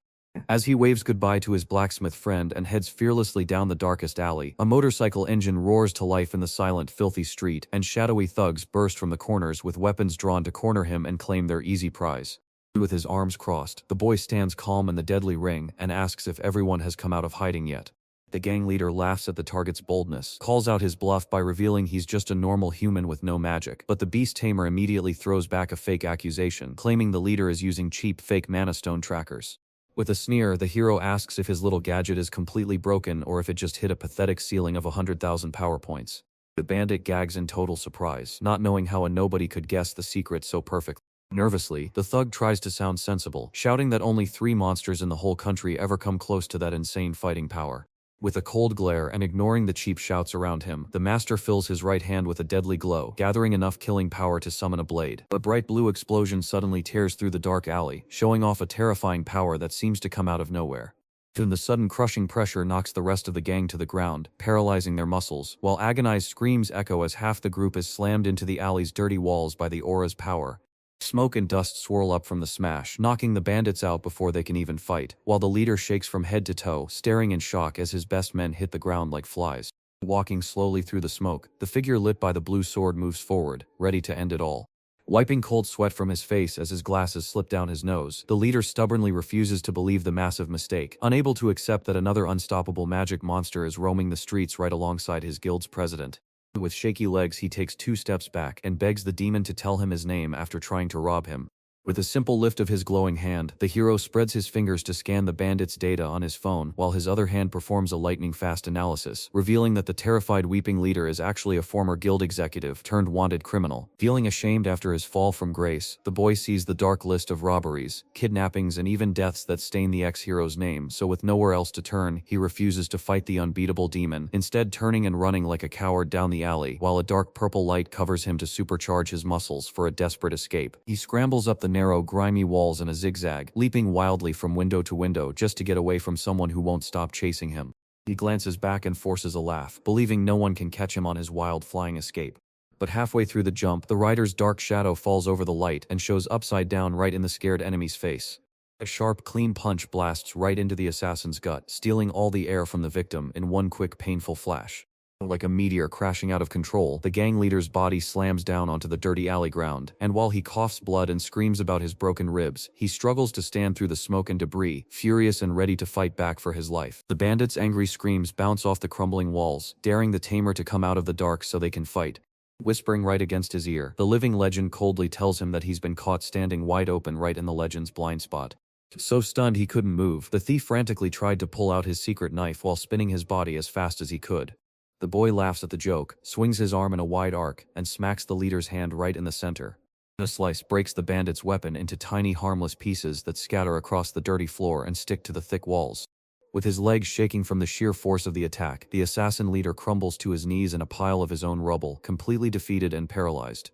As he waves goodbye to his blacksmith friend and heads fearlessly down the darkest alley, a motorcycle engine roars to life in the silent, filthy street, and shadowy thugs burst from the corners with weapons drawn to corner him and claim their easy prize. With his arms crossed, the boy stands calm in the deadly ring and asks if everyone has come out of hiding yet. The gang leader laughs at the target's boldness, calls out his bluff by revealing he's just a normal human with no magic, but the beast tamer immediately throws back a fake accusation, claiming the leader is using cheap fake mana stone trackers. With a sneer, the hero asks if his little gadget is completely broken or if it just hit a pathetic ceiling of 100,000 power points. The bandit gags in total surprise, not knowing how a nobody could guess the secret so perfectly. Nervously, the thug tries to sound sensible, shouting that only 3 monsters in the whole country ever come close to that insane fighting power. With a cold glare and ignoring the cheap shouts around him, the master fills his right hand with a deadly glow, gathering enough killing power to summon a blade. A bright blue explosion suddenly tears through the dark alley, showing off a terrifying power that seems to come out of nowhere. Then the sudden crushing pressure knocks the rest of the gang to the ground, paralyzing their muscles, while agonized screams echo as half the group is slammed into the alley's dirty walls by the aura's power. Smoke and dust swirl up from the smash, knocking the bandits out before they can even fight, while the leader shakes from head to toe, staring in shock as his best men hit the ground like flies. Walking slowly through the smoke, the figure lit by the blue sword moves forward, ready to end it all. Wiping cold sweat from his face as his glasses slip down his nose, the leader stubbornly refuses to believe the massive mistake, unable to accept that another unstoppable magic monster is roaming the streets right alongside his guild's president. With shaky legs, he takes 2 steps back and begs the demon to tell him his name after trying to rob him. With a simple lift of his glowing hand, the hero spreads his fingers to scan the bandit's data on his phone, while his other hand performs a lightning-fast analysis, revealing that the terrified weeping leader is actually a former guild executive turned wanted criminal. Feeling ashamed after his fall from grace, the boy sees the dark list of robberies, kidnappings, and even deaths that stain the ex-hero's name, so with nowhere else to turn, he refuses to fight the unbeatable demon, instead turning and running like a coward down the alley, while a dark purple light covers him to supercharge his muscles for a desperate escape. He scrambles up the narrow, grimy walls in a zigzag, leaping wildly from window to window just to get away from someone who won't stop chasing him. He glances back and forces a laugh, believing no one can catch him on his wild flying escape. But halfway through the jump, the rider's dark shadow falls over the light and shows upside down right in the scared enemy's face. A sharp, clean punch blasts right into the assassin's gut, stealing all the air from the victim in one quick, painful flash. Like a meteor crashing out of control, the gang leader's body slams down onto the dirty alley ground, and while he coughs blood and screams about his broken ribs, he struggles to stand through the smoke and debris, furious and ready to fight back for his life. The bandits' angry screams bounce off the crumbling walls, daring the tamer to come out of the dark so they can fight. Whispering right against his ear, the living legend coldly tells him that he's been caught standing wide open right in the legend's blind spot. So stunned he couldn't move, the thief frantically tried to pull out his secret knife while spinning his body as fast as he could. The boy laughs at the joke, swings his arm in a wide arc, and smacks the leader's hand right in the center. A slice breaks the bandit's weapon into tiny harmless pieces that scatter across the dirty floor and stick to the thick walls. With his legs shaking from the sheer force of the attack, the assassin leader crumbles to his knees in a pile of his own rubble, completely defeated and paralyzed.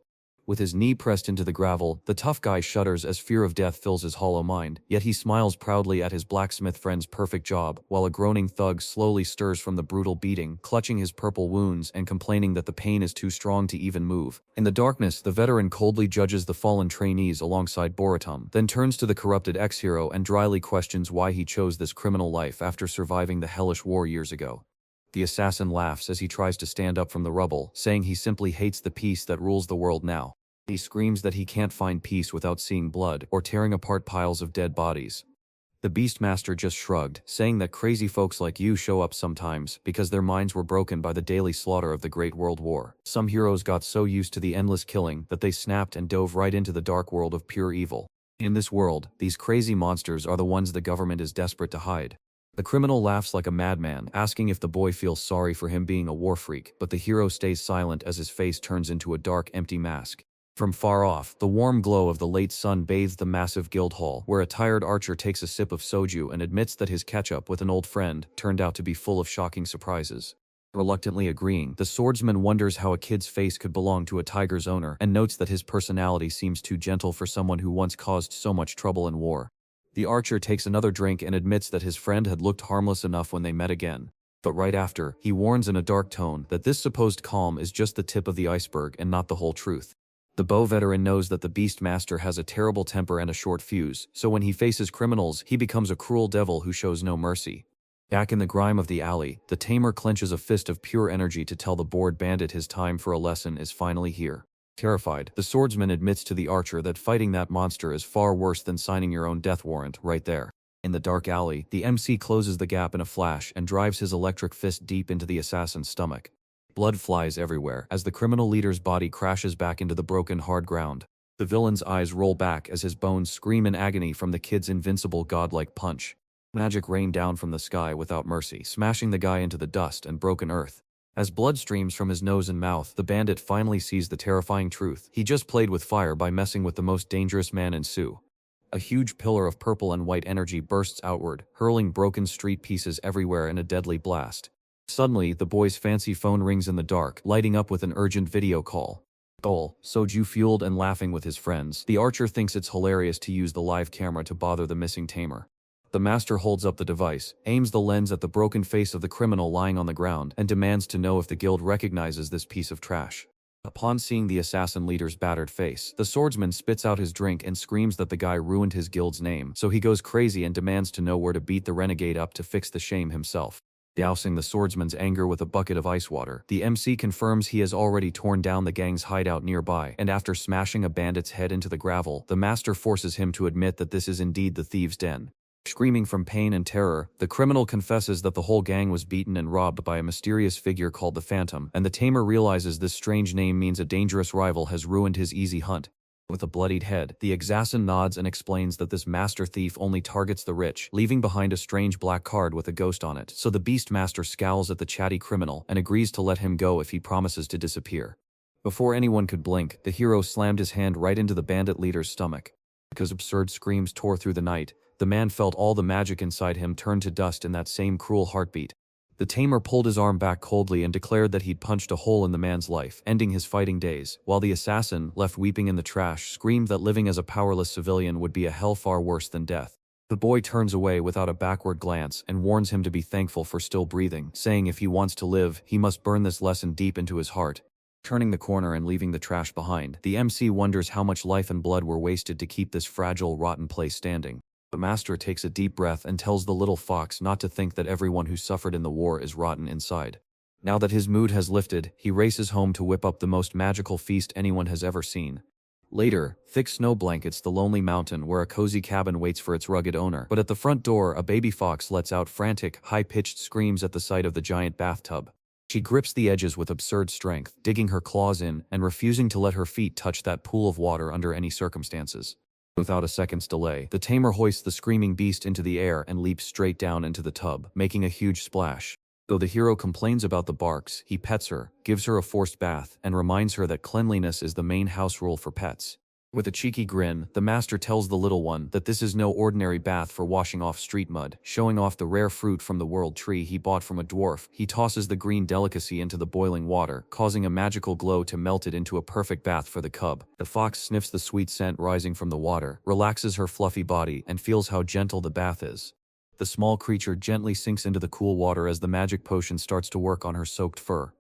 With his knee pressed into the gravel, the tough guy shudders as fear of death fills his hollow mind, yet he smiles proudly at his blacksmith friend's perfect job, while a groaning thug slowly stirs from the brutal beating, clutching his purple wounds and complaining that the pain is too strong to even move. In the darkness, the veteran coldly judges the fallen trainees alongside Borutum, then turns to the corrupted ex-hero and dryly questions why he chose this criminal life after surviving the hellish war years ago. The assassin laughs as he tries to stand up from the rubble, saying he simply hates the peace that rules the world now. He screams that he can't find peace without seeing blood or tearing apart piles of dead bodies. The Beastmaster just shrugged, saying that crazy folks like you show up sometimes because their minds were broken by the daily slaughter of the Great World War. Some heroes got so used to the endless killing that they snapped and dove right into the dark world of pure evil. In this world, these crazy monsters are the ones the government is desperate to hide. The criminal laughs like a madman, asking if the boy feels sorry for him being a war freak, but the hero stays silent as his face turns into a dark, empty mask. From far off, the warm glow of the late sun bathes the massive guild hall, where a tired archer takes a sip of soju and admits that his catch-up with an old friend turned out to be full of shocking surprises. Reluctantly agreeing, the swordsman wonders how a kid's face could belong to a tiger's owner and notes that his personality seems too gentle for someone who once caused so much trouble in war. The archer takes another drink and admits that his friend had looked harmless enough when they met again. But right after, he warns in a dark tone that this supposed calm is just the tip of the iceberg and not the whole truth. The bow veteran knows that the Beastmaster has a terrible temper and a short fuse, so when he faces criminals, he becomes a cruel devil who shows no mercy. Back in the grime of the alley, the tamer clenches a fist of pure energy to tell the bored bandit his time for a lesson is finally here. Terrified, the swordsman admits to the archer that fighting that monster is far worse than signing your own death warrant right there. In the dark alley, the MC closes the gap in a flash and drives his electric fist deep into the assassin's stomach. Blood flies everywhere as the criminal leader's body crashes back into the broken hard ground. The villain's eyes roll back as his bones scream in agony from the kid's invincible godlike punch. Magic rained down from the sky without mercy, smashing the guy into the dust and broken earth. As blood streams from his nose and mouth, the bandit finally sees the terrifying truth. He just played with fire by messing with the most dangerous man in Sioux. A huge pillar of purple and white energy bursts outward, hurling broken street pieces everywhere in a deadly blast. Suddenly, the boy's fancy phone rings in the dark, lighting up with an urgent video call. Soju-fueled and laughing with his friends, the archer thinks it's hilarious to use the live camera to bother the missing tamer. The master holds up the device, aims the lens at the broken face of the criminal lying on the ground, and demands to know if the guild recognizes this piece of trash. Upon seeing the assassin leader's battered face, the swordsman spits out his drink and screams that the guy ruined his guild's name, so he goes crazy and demands to know where to beat the renegade up to fix the shame himself. Dousing the swordsman's anger with a bucket of ice water, the MC confirms he has already torn down the gang's hideout nearby, and after smashing a bandit's head into the gravel, the master forces him to admit that this is indeed the thieves' den. Screaming from pain and terror, the criminal confesses that the whole gang was beaten and robbed by a mysterious figure called the Phantom, and the tamer realizes this strange name means a dangerous rival has ruined his easy hunt. With a bloodied head, the assassin nods and explains that this master thief only targets the rich, leaving behind a strange black card with a ghost on it, so the Beastmaster scowls at the chatty criminal and agrees to let him go if he promises to disappear. Before anyone could blink, the hero slammed his hand right into the bandit leader's stomach. Because absurd screams tore through the night, the man felt all the magic inside him turn to dust in that same cruel heartbeat. The tamer pulled his arm back coldly and declared that he'd punched a hole in the man's life, ending his fighting days, while the assassin, left weeping in the trash, screamed that living as a powerless civilian would be a hell far worse than death. The boy turns away without a backward glance and warns him to be thankful for still breathing, saying if he wants to live, he must burn this lesson deep into his heart. Turning the corner and leaving the trash behind, the MC wonders how much life and blood were wasted to keep this fragile, rotten place standing. The master takes a deep breath and tells the little fox not to think that everyone who suffered in the war is rotten inside. Now that his mood has lifted, he races home to whip up the most magical feast anyone has ever seen. Later, thick snow blankets the lonely mountain where a cozy cabin waits for its rugged owner. But at the front door, a baby fox lets out frantic, high-pitched screams at the sight of the giant bathtub. She grips the edges with absurd strength, digging her claws in and refusing to let her feet touch that pool of water under any circumstances. Without a second's delay, the tamer hoists the screaming beast into the air and leaps straight down into the tub, making a huge splash. Though the hero complains about the barks, he pets her, gives her a forced bath, and reminds her that cleanliness is the main house rule for pets. With a cheeky grin, the master tells the little one that this is no ordinary bath for washing off street mud. Showing off the rare fruit from the world tree he bought from a dwarf, he tosses the green delicacy into the boiling water, causing a magical glow to melt it into a perfect bath for the cub. The fox sniffs the sweet scent rising from the water, relaxes her fluffy body, and feels how gentle the bath is. The small creature gently sinks into the cool water as the magic potion starts to work on her soaked fur.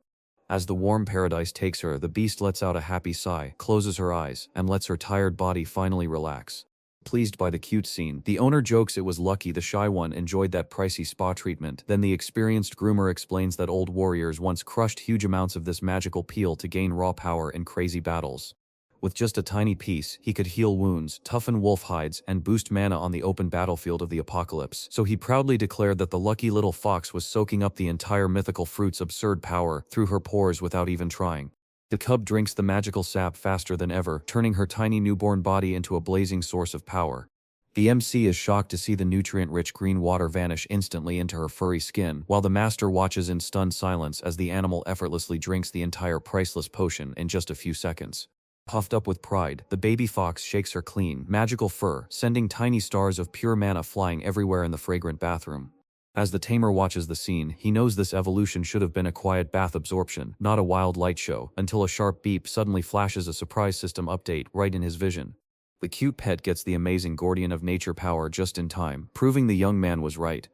As the warm paradise takes her, the beast lets out a happy sigh, closes her eyes, and lets her tired body finally relax. Pleased by the cute scene, the owner jokes it was lucky the shy one enjoyed that pricey spa treatment. Then the experienced groomer explains that old warriors once crushed huge amounts of this magical peel to gain raw power in crazy battles. With just a tiny piece, he could heal wounds, toughen wolf hides, and boost mana on the open battlefield of the apocalypse. So he proudly declared that the lucky little fox was soaking up the entire mythical fruit's absurd power through her pores without even trying. The cub drinks the magical sap faster than ever, turning her tiny newborn body into a blazing source of power. The MC is shocked to see the nutrient-rich green water vanish instantly into her furry skin, while the master watches in stunned silence as the animal effortlessly drinks the entire priceless potion in just a few seconds. Puffed up with pride, the baby fox shakes her clean, magical fur, sending tiny stars of pure mana flying everywhere in the fragrant bathroom. As the tamer watches the scene, he knows this evolution should have been a quiet bath absorption, not a wild light show, until a sharp beep suddenly flashes a surprise system update right in his vision. The cute pet gets the amazing guardian of nature power just in time, proving the young man was right.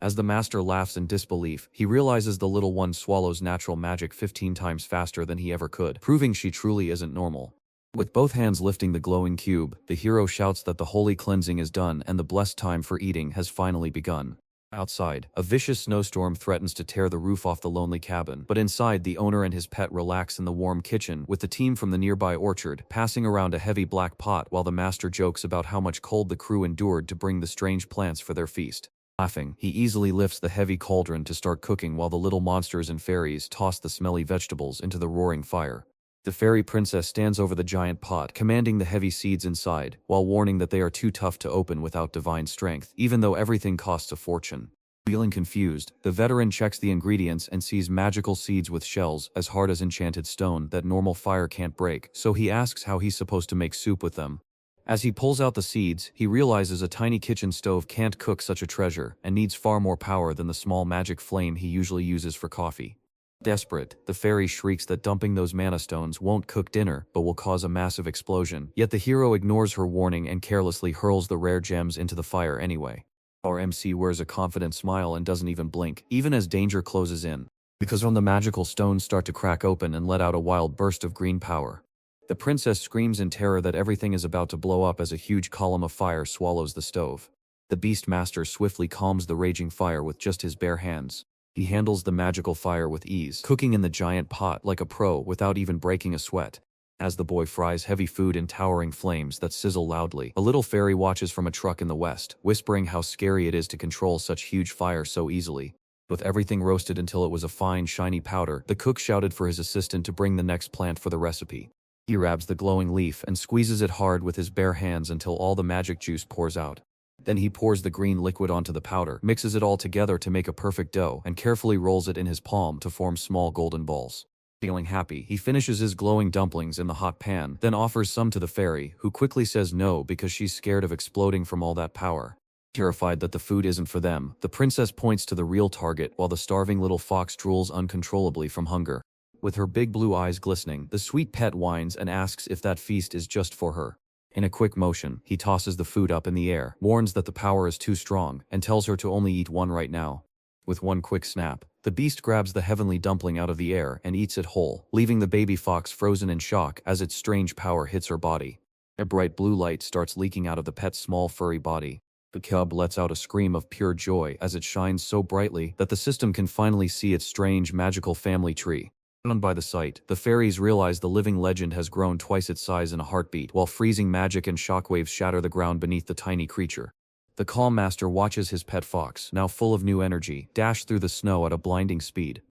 As the master laughs in disbelief, he realizes the little one swallows natural magic 15 times faster than he ever could, proving she truly isn't normal. With both hands lifting the glowing cube, the hero shouts that the holy cleansing is done and the blessed time for eating has finally begun. Outside, a vicious snowstorm threatens to tear the roof off the lonely cabin, but inside, the owner and his pet relax in the warm kitchen, with the team from the nearby orchard passing around a heavy black pot while the master jokes about how much cold the crew endured to bring the strange plants for their feast. Laughing, he easily lifts the heavy cauldron to start cooking while the little monsters and fairies toss the smelly vegetables into the roaring fire. The fairy princess stands over the giant pot, commanding the heavy seeds inside, while warning that they are too tough to open without divine strength, even though everything costs a fortune. Feeling confused, the veteran checks the ingredients and sees magical seeds with shells as hard as enchanted stone that normal fire can't break, so he asks how he's supposed to make soup with them. As he pulls out the seeds, he realizes a tiny kitchen stove can't cook such a treasure, and needs far more power than the small magic flame he usually uses for coffee. Desperate, the fairy shrieks that dumping those mana stones won't cook dinner, but will cause a massive explosion. Yet the hero ignores her warning and carelessly hurls the rare gems into the fire anyway. Our MC wears a confident smile and doesn't even blink, even as danger closes in. Because when the magical stones start to crack open and let out a wild burst of green power. The princess screams in terror that everything is about to blow up as a huge column of fire swallows the stove. The beast master swiftly calms the raging fire with just his bare hands. He handles the magical fire with ease, cooking in the giant pot like a pro without even breaking a sweat. As the boy fries heavy food in towering flames that sizzle loudly, a little fairy watches from a truck in the west, whispering how scary it is to control such huge fire so easily. With everything roasted until it was a fine, shiny powder, the cook shouted for his assistant to bring the next plant for the recipe. He grabs the glowing leaf and squeezes it hard with his bare hands until all the magic juice pours out. Then he pours the green liquid onto the powder, mixes it all together to make a perfect dough, and carefully rolls it in his palm to form small golden balls. Feeling happy, he finishes his glowing dumplings in the hot pan, then offers some to the fairy, who quickly says no because she's scared of exploding from all that power. Terrified that the food isn't for them, the princess points to the real target while the starving little fox drools uncontrollably from hunger. With her big blue eyes glistening, the sweet pet whines and asks if that feast is just for her. In a quick motion, he tosses the food up in the air, warns that the power is too strong, and tells her to only eat one right now. With one quick snap, the beast grabs the heavenly dumpling out of the air and eats it whole, leaving the baby fox frozen in shock as its strange power hits her body. A bright blue light starts leaking out of the pet's small furry body. The cub lets out a scream of pure joy as it shines so brightly that the system can finally see its strange magical family tree. Stunned by the sight, the fairies realize the living legend has grown twice its size in a heartbeat, while freezing magic and shockwaves shatter the ground beneath the tiny creature. The calm master watches his pet fox, now full of new energy, dash through the snow at a blinding speed.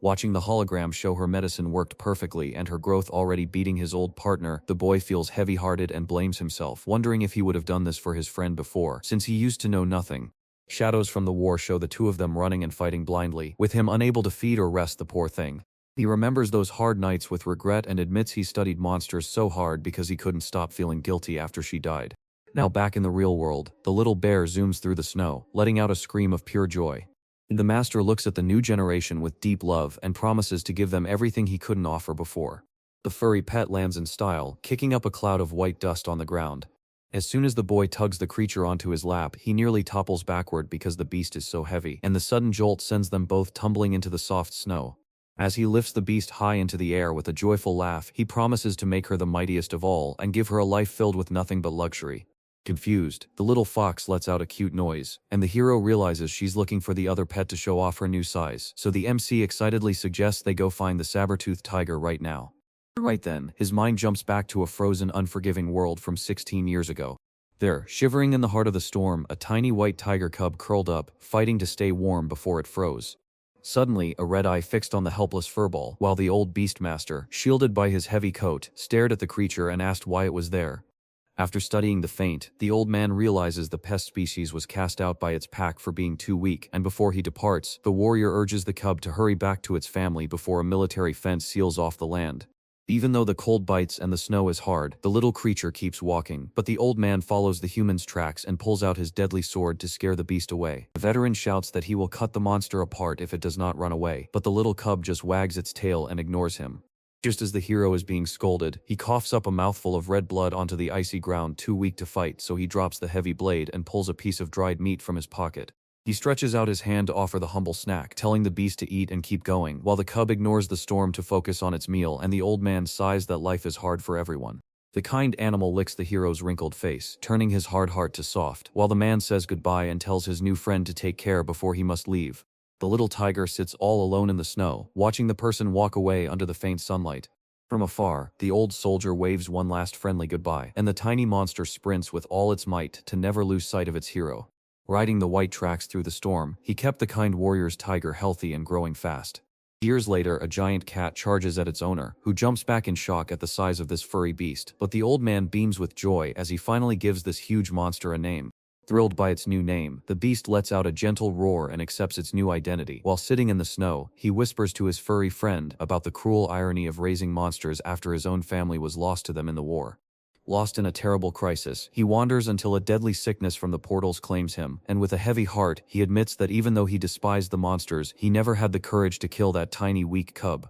Watching the hologram show her medicine worked perfectly and her growth already beating his old partner, the boy feels heavy-hearted and blames himself, wondering if he would have done this for his friend before, since he used to know nothing. Shadows from the war show the two of them running and fighting blindly, with him unable to feed or rest the poor thing. He remembers those hard nights with regret and admits he studied monsters so hard because he couldn't stop feeling guilty after she died. Now back in the real world, the little bear zooms through the snow, letting out a scream of pure joy. The master looks at the new generation with deep love and promises to give them everything he couldn't offer before. The furry pet lands in style, kicking up a cloud of white dust on the ground. As soon as the boy tugs the creature onto his lap, he nearly topples backward because the beast is so heavy, and the sudden jolt sends them both tumbling into the soft snow. As he lifts the beast high into the air with a joyful laugh, he promises to make her the mightiest of all and give her a life filled with nothing but luxury. Confused, the little fox lets out a cute noise, and the hero realizes she's looking for the other pet to show off her new size, so the MC excitedly suggests they go find the saber-toothed tiger right now. Right then, his mind jumps back to a frozen, unforgiving world from 16 years ago. There, shivering in the heart of the storm, a tiny white tiger cub curled up, fighting to stay warm before it froze. Suddenly, a red eye fixed on the helpless furball, while the old beastmaster, shielded by his heavy coat, stared at the creature and asked why it was there. After studying the feint, the old man realizes the pest species was cast out by its pack for being too weak, and before he departs, the warrior urges the cub to hurry back to its family before a military fence seals off the land. Even though the cold bites and the snow is hard, the little creature keeps walking, but the old man follows the human's tracks and pulls out his deadly sword to scare the beast away. The veteran shouts that he will cut the monster apart if it does not run away, but the little cub just wags its tail and ignores him. Just as the hero is being scolded, he coughs up a mouthful of red blood onto the icy ground too weak to fight, so he drops the heavy blade and pulls a piece of dried meat from his pocket. He stretches out his hand to offer the humble snack, telling the beast to eat and keep going, while the cub ignores the storm to focus on its meal, and the old man sighs that life is hard for everyone. The kind animal licks the hero's wrinkled face, turning his hard heart to soft, while the man says goodbye and tells his new friend to take care before he must leave. The little tiger sits all alone in the snow, watching the person walk away under the faint sunlight. From afar, the old soldier waves one last friendly goodbye, and the tiny monster sprints with all its might to never lose sight of its hero. Riding the white tracks through the storm, he kept the kind warrior's tiger healthy and growing fast. Years later, a giant cat charges at its owner, who jumps back in shock at the size of this furry beast, but the old man beams with joy as he finally gives this huge monster a name. Thrilled by its new name, the beast lets out a gentle roar and accepts its new identity. While sitting in the snow, he whispers to his furry friend about the cruel irony of raising monsters after his own family was lost to them in the war. Lost in a terrible crisis, he wanders until a deadly sickness from the portals claims him, and with a heavy heart, he admits that even though he despised the monsters, he never had the courage to kill that tiny weak cub.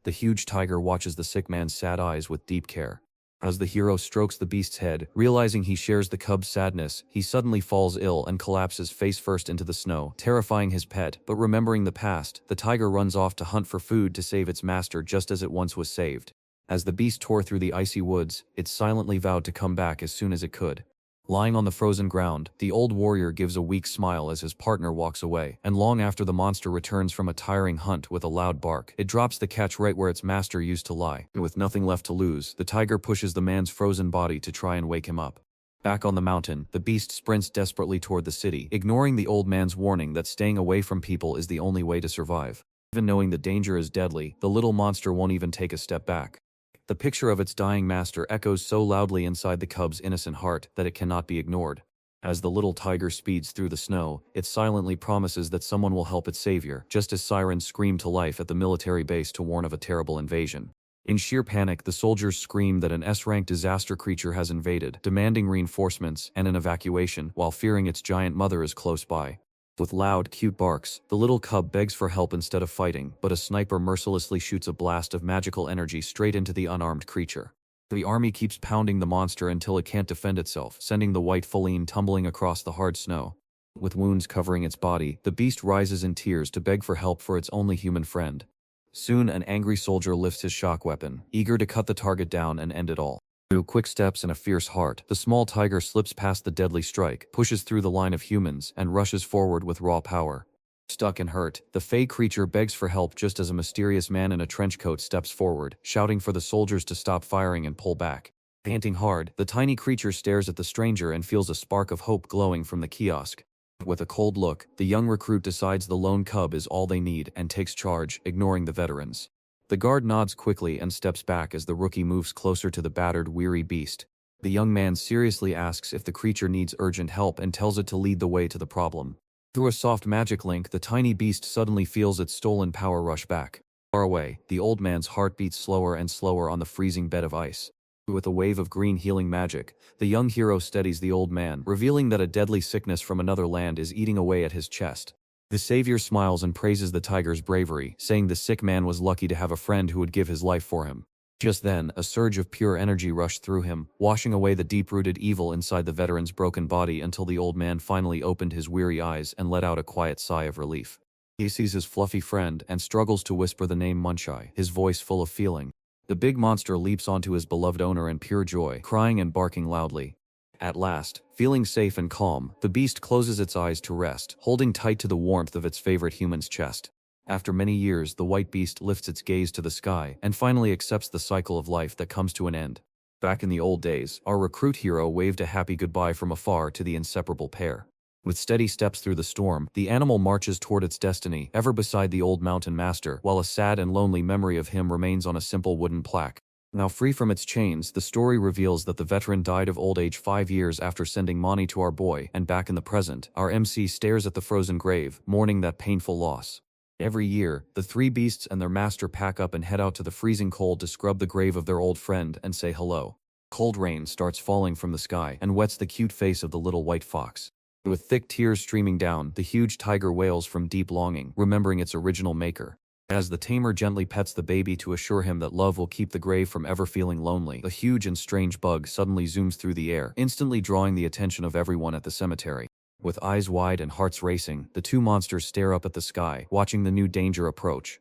The huge tiger watches the sick man's sad eyes with deep care. As the hero strokes the beast's head, realizing he shares the cub's sadness, he suddenly falls ill and collapses face first into the snow, terrifying his pet, but remembering the past, the tiger runs off to hunt for food to save its master just as it once was saved. As the beast tore through the icy woods, it silently vowed to come back as soon as it could. Lying on the frozen ground, the old warrior gives a weak smile as his partner walks away, and long after the monster returns from a tiring hunt with a loud bark, it drops the catch right where its master used to lie. With nothing left to lose, the tiger pushes the man's frozen body to try and wake him up. Back on the mountain, the beast sprints desperately toward the city, ignoring the old man's warning that staying away from people is the only way to survive. Even knowing the danger is deadly, the little monster won't even take a step back. The picture of its dying master echoes so loudly inside the cub's innocent heart that it cannot be ignored. As the little tiger speeds through the snow, it silently promises that someone will help its savior, just as sirens scream to life at the military base to warn of a terrible invasion. In sheer panic, the soldiers scream that an S-rank disaster creature has invaded, demanding reinforcements and an evacuation, while fearing its giant mother is close by. With loud, cute barks, the little cub begs for help instead of fighting, but a sniper mercilessly shoots a blast of magical energy straight into the unarmed creature. The army keeps pounding the monster until it can't defend itself, sending the white feline tumbling across the hard snow. With wounds covering its body, the beast rises in tears to beg for help for its only human friend. Soon, an angry soldier lifts his shock weapon, eager to cut the target down and end it all. Through quick steps and a fierce heart, the small tiger slips past the deadly strike, pushes through the line of humans, and rushes forward with raw power. Stuck and hurt, the fey creature begs for help just as a mysterious man in a trench coat steps forward, shouting for the soldiers to stop firing and pull back. Panting hard, the tiny creature stares at the stranger and feels a spark of hope glowing from the kiosk. With a cold look, the young recruit decides the lone cub is all they need and takes charge, ignoring the veterans. The guard nods quickly and steps back as the rookie moves closer to the battered, weary beast. The young man seriously asks if the creature needs urgent help and tells it to lead the way to the problem. Through a soft magic link, the tiny beast suddenly feels its stolen power rush back. Far away, the old man's heart beats slower and slower on the freezing bed of ice. With a wave of green healing magic, the young hero steadies the old man, revealing that a deadly sickness from another land is eating away at his chest. The savior smiles and praises the tiger's bravery, saying the sick man was lucky to have a friend who would give his life for him. Just then, a surge of pure energy rushed through him, washing away the deep-rooted evil inside the veteran's broken body until the old man finally opened his weary eyes and let out a quiet sigh of relief. He sees his fluffy friend and struggles to whisper the name Munchai, his voice full of feeling. The big monster leaps onto his beloved owner in pure joy, crying and barking loudly. At last, feeling safe and calm, the beast closes its eyes to rest, holding tight to the warmth of its favorite human's chest. After many years, the white beast lifts its gaze to the sky and finally accepts the cycle of life that comes to an end. Back in the old days, our recruit hero waved a happy goodbye from afar to the inseparable pair. With steady steps through the storm, the animal marches toward its destiny, ever beside the old mountain master, while a sad and lonely memory of him remains on a simple wooden plaque. Now free from its chains, the story reveals that the veteran died of old age 5 years after sending money to our boy, and back in the present, our MC stares at the frozen grave, mourning that painful loss. Every year, the three beasts and their master pack up and head out to the freezing cold to scrub the grave of their old friend and say hello. Cold rain starts falling from the sky and wets the cute face of the little white fox. With thick tears streaming down, the huge tiger wails from deep longing, remembering its original maker. As the tamer gently pets the baby to assure him that love will keep the grave from ever feeling lonely, a huge and strange bug suddenly zooms through the air, instantly drawing the attention of everyone at the cemetery. With eyes wide and hearts racing, the two monsters stare up at the sky, watching the new danger approach.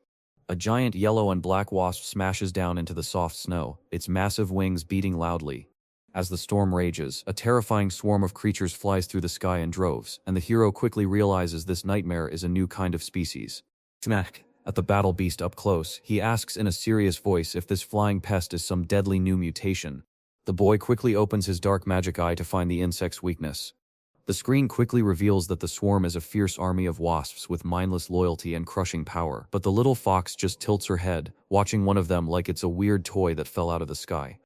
A giant yellow and black wasp smashes down into the soft snow, its massive wings beating loudly. As the storm rages, a terrifying swarm of creatures flies through the sky in droves, and the hero quickly realizes this nightmare is a new kind of species. Smack! At the battle beast up close, he asks in a serious voice if this flying pest is some deadly new mutation. The boy quickly opens his dark magic eye to find the insect's weakness. The screen quickly reveals that the swarm is a fierce army of wasps with mindless loyalty and crushing power, but the little fox just tilts her head, watching one of them like it's a weird toy that fell out of the sky.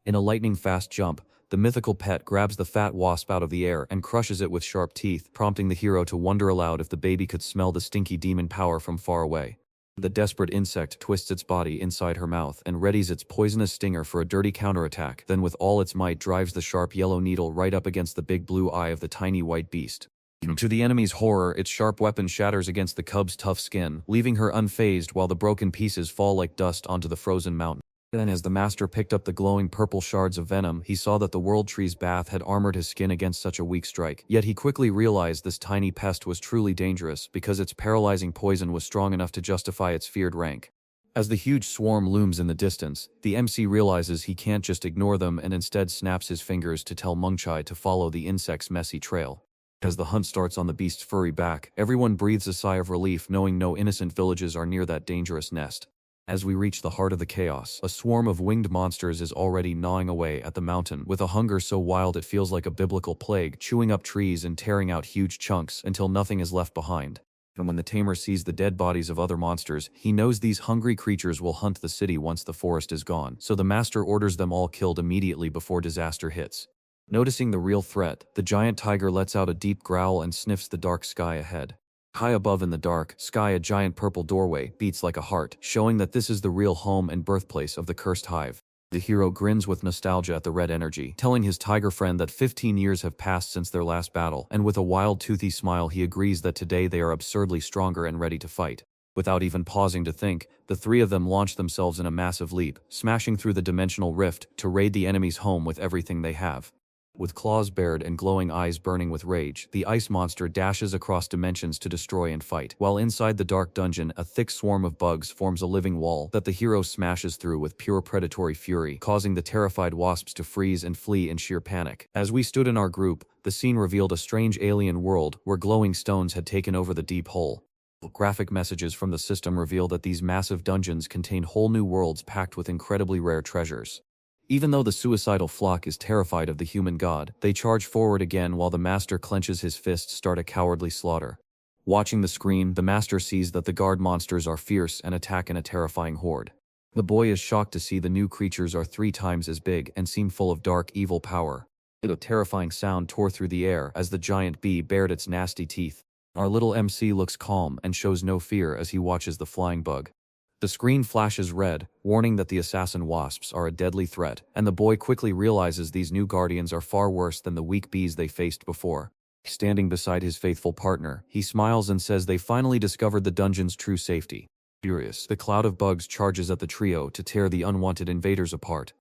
In a lightning-fast jump, the mythical pet grabs the fat wasp out of the air and crushes it with sharp teeth, prompting the hero to wonder aloud if the baby could smell the stinky demon power from far away. The desperate insect twists its body inside her mouth and readies its poisonous stinger for a dirty counterattack, then with all its might drives the sharp yellow needle right up against the big blue eye of the tiny white beast. To the enemy's horror, its sharp weapon shatters against the cub's tough skin, leaving her unfazed while the broken pieces fall like dust onto the frozen mountain. Then as the master picked up the glowing purple shards of venom, he saw that the world tree's bath had armored his skin against such a weak strike. Yet he quickly realized this tiny pest was truly dangerous because its paralyzing poison was strong enough to justify its feared rank. As the huge swarm looms in the distance, the MC realizes he can't just ignore them and instead snaps his fingers to tell Munchai to follow the insect's messy trail. As the hunt starts on the beast's furry back, everyone breathes a sigh of relief knowing no innocent villages are near that dangerous nest. As we reach the heart of the chaos, a swarm of winged monsters is already gnawing away at the mountain with a hunger so wild it feels like a biblical plague, chewing up trees and tearing out huge chunks until nothing is left behind. And when the tamer sees the dead bodies of other monsters, he knows these hungry creatures will hunt the city once the forest is gone, so the master orders them all killed immediately before disaster hits. Noticing the real threat, the giant tiger lets out a deep growl and sniffs the dark sky ahead. High above in the dark sky, a giant purple doorway beats like a heart, showing that this is the real home and birthplace of the cursed hive. The hero grins with nostalgia at the red energy, telling his tiger friend that 15 years have passed since their last battle, and with a wild toothy smile he agrees that today they are absurdly stronger and ready to fight. Without even pausing to think, the three of them launch themselves in a massive leap, smashing through the dimensional rift to raid the enemy's home with everything they have. With claws bared and glowing eyes burning with rage, the ice monster dashes across dimensions to destroy and fight. While inside the dark dungeon, a thick swarm of bugs forms a living wall that the hero smashes through with pure predatory fury, causing the terrified wasps to freeze and flee in sheer panic. As we stood in our group, the scene revealed a strange alien world where glowing stones had taken over the deep hole. Graphic messages from the system reveal that these massive dungeons contain whole new worlds packed with incredibly rare treasures. Even though the suicidal flock is terrified of the human god, they charge forward again while the master clenches his fists, start a cowardly slaughter. Watching the screen, the master sees that the guard monsters are fierce and attack in a terrifying horde. The boy is shocked to see the new creatures are 3 times as big and seem full of dark, evil power. A terrifying sound tore through the air as the giant bee bared its nasty teeth. Our little MC looks calm and shows no fear as he watches the flying bug. The screen flashes red, warning that the assassin wasps are a deadly threat, and the boy quickly realizes these new guardians are far worse than the weak bees they faced before. Standing beside his faithful partner, he smiles and says they finally discovered the dungeon's true safety. Furious, the cloud of bugs charges at the trio to tear the unwanted invaders apart.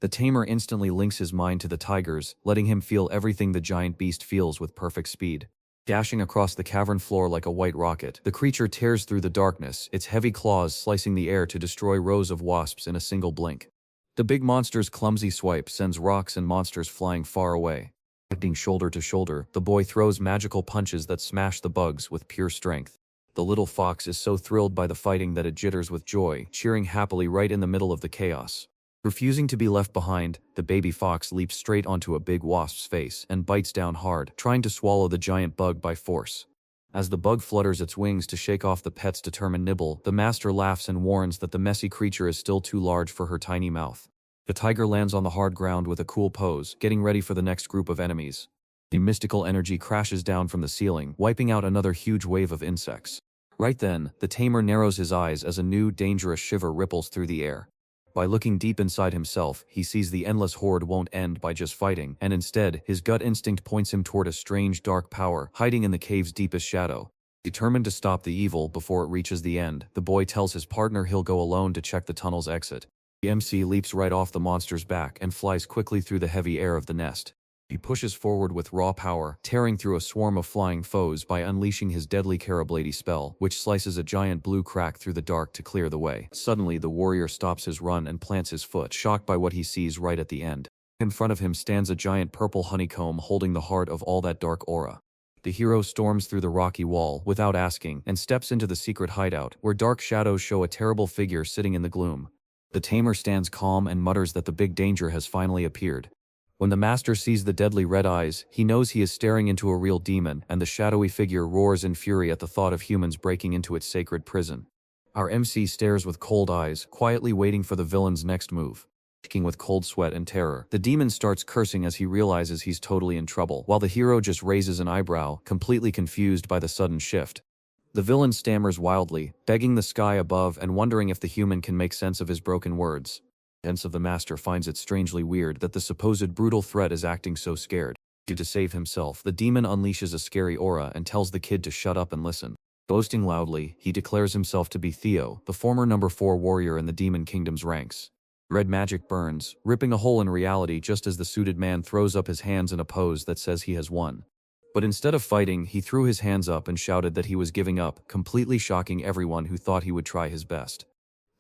The tamer instantly links his mind to the tigers, letting him feel everything the giant beast feels with perfect speed. Dashing across the cavern floor like a white rocket, the creature tears through the darkness, its heavy claws slicing the air to destroy rows of wasps in a single blink. The big monster's clumsy swipe sends rocks and monsters flying far away. Acting shoulder to shoulder, the boy throws magical punches that smash the bugs with pure strength. The little fox is so thrilled by the fighting that it jitters with joy, cheering happily right in the middle of the chaos. Refusing to be left behind, the baby fox leaps straight onto a big wasp's face and bites down hard, trying to swallow the giant bug by force. As the bug flutters its wings to shake off the pet's determined nibble, the master laughs and warns that the messy creature is still too large for her tiny mouth. The tiger lands on the hard ground with a cool pose, getting ready for the next group of enemies. A mystical energy crashes down from the ceiling, wiping out another huge wave of insects. Right then, the tamer narrows his eyes as a new, dangerous shiver ripples through the air. By looking deep inside himself, he sees the endless horde won't end by just fighting, and instead, his gut instinct points him toward a strange dark power hiding in the cave's deepest shadow. Determined to stop the evil before it reaches the end, the boy tells his partner he'll go alone to check the tunnel's exit. The MC leaps right off the monster's back and flies quickly through the heavy air of the nest. He pushes forward with raw power, tearing through a swarm of flying foes by unleashing his deadly Carablady spell, which slices a giant blue crack through the dark to clear the way. Suddenly, the warrior stops his run and plants his foot, shocked by what he sees right at the end. In front of him stands a giant purple honeycomb holding the heart of all that dark aura. The hero storms through the rocky wall without asking and steps into the secret hideout, where dark shadows show a terrible figure sitting in the gloom. The tamer stands calm and mutters that the big danger has finally appeared. When the master sees the deadly red eyes, he knows he is staring into a real demon, and the shadowy figure roars in fury at the thought of humans breaking into its sacred prison. Our MC stares with cold eyes, quietly waiting for the villain's next move. Shaking with cold sweat and terror, the demon starts cursing as he realizes he's totally in trouble, while the hero just raises an eyebrow, completely confused by the sudden shift. The villain stammers wildly, begging the sky above and wondering if the human can make sense of his broken words. Hence of the master finds it strangely weird that the supposed brutal threat is acting so scared. To save himself, the demon unleashes a scary aura and tells the kid to shut up and listen. Boasting loudly, he declares himself to be Theo, the former number 4 warrior in the demon kingdom's ranks. Red magic burns, ripping a hole in reality just as the suited man throws up his hands in a pose that says he has won. But instead of fighting, he threw his hands up and shouted that he was giving up, completely shocking everyone who thought he would try his best.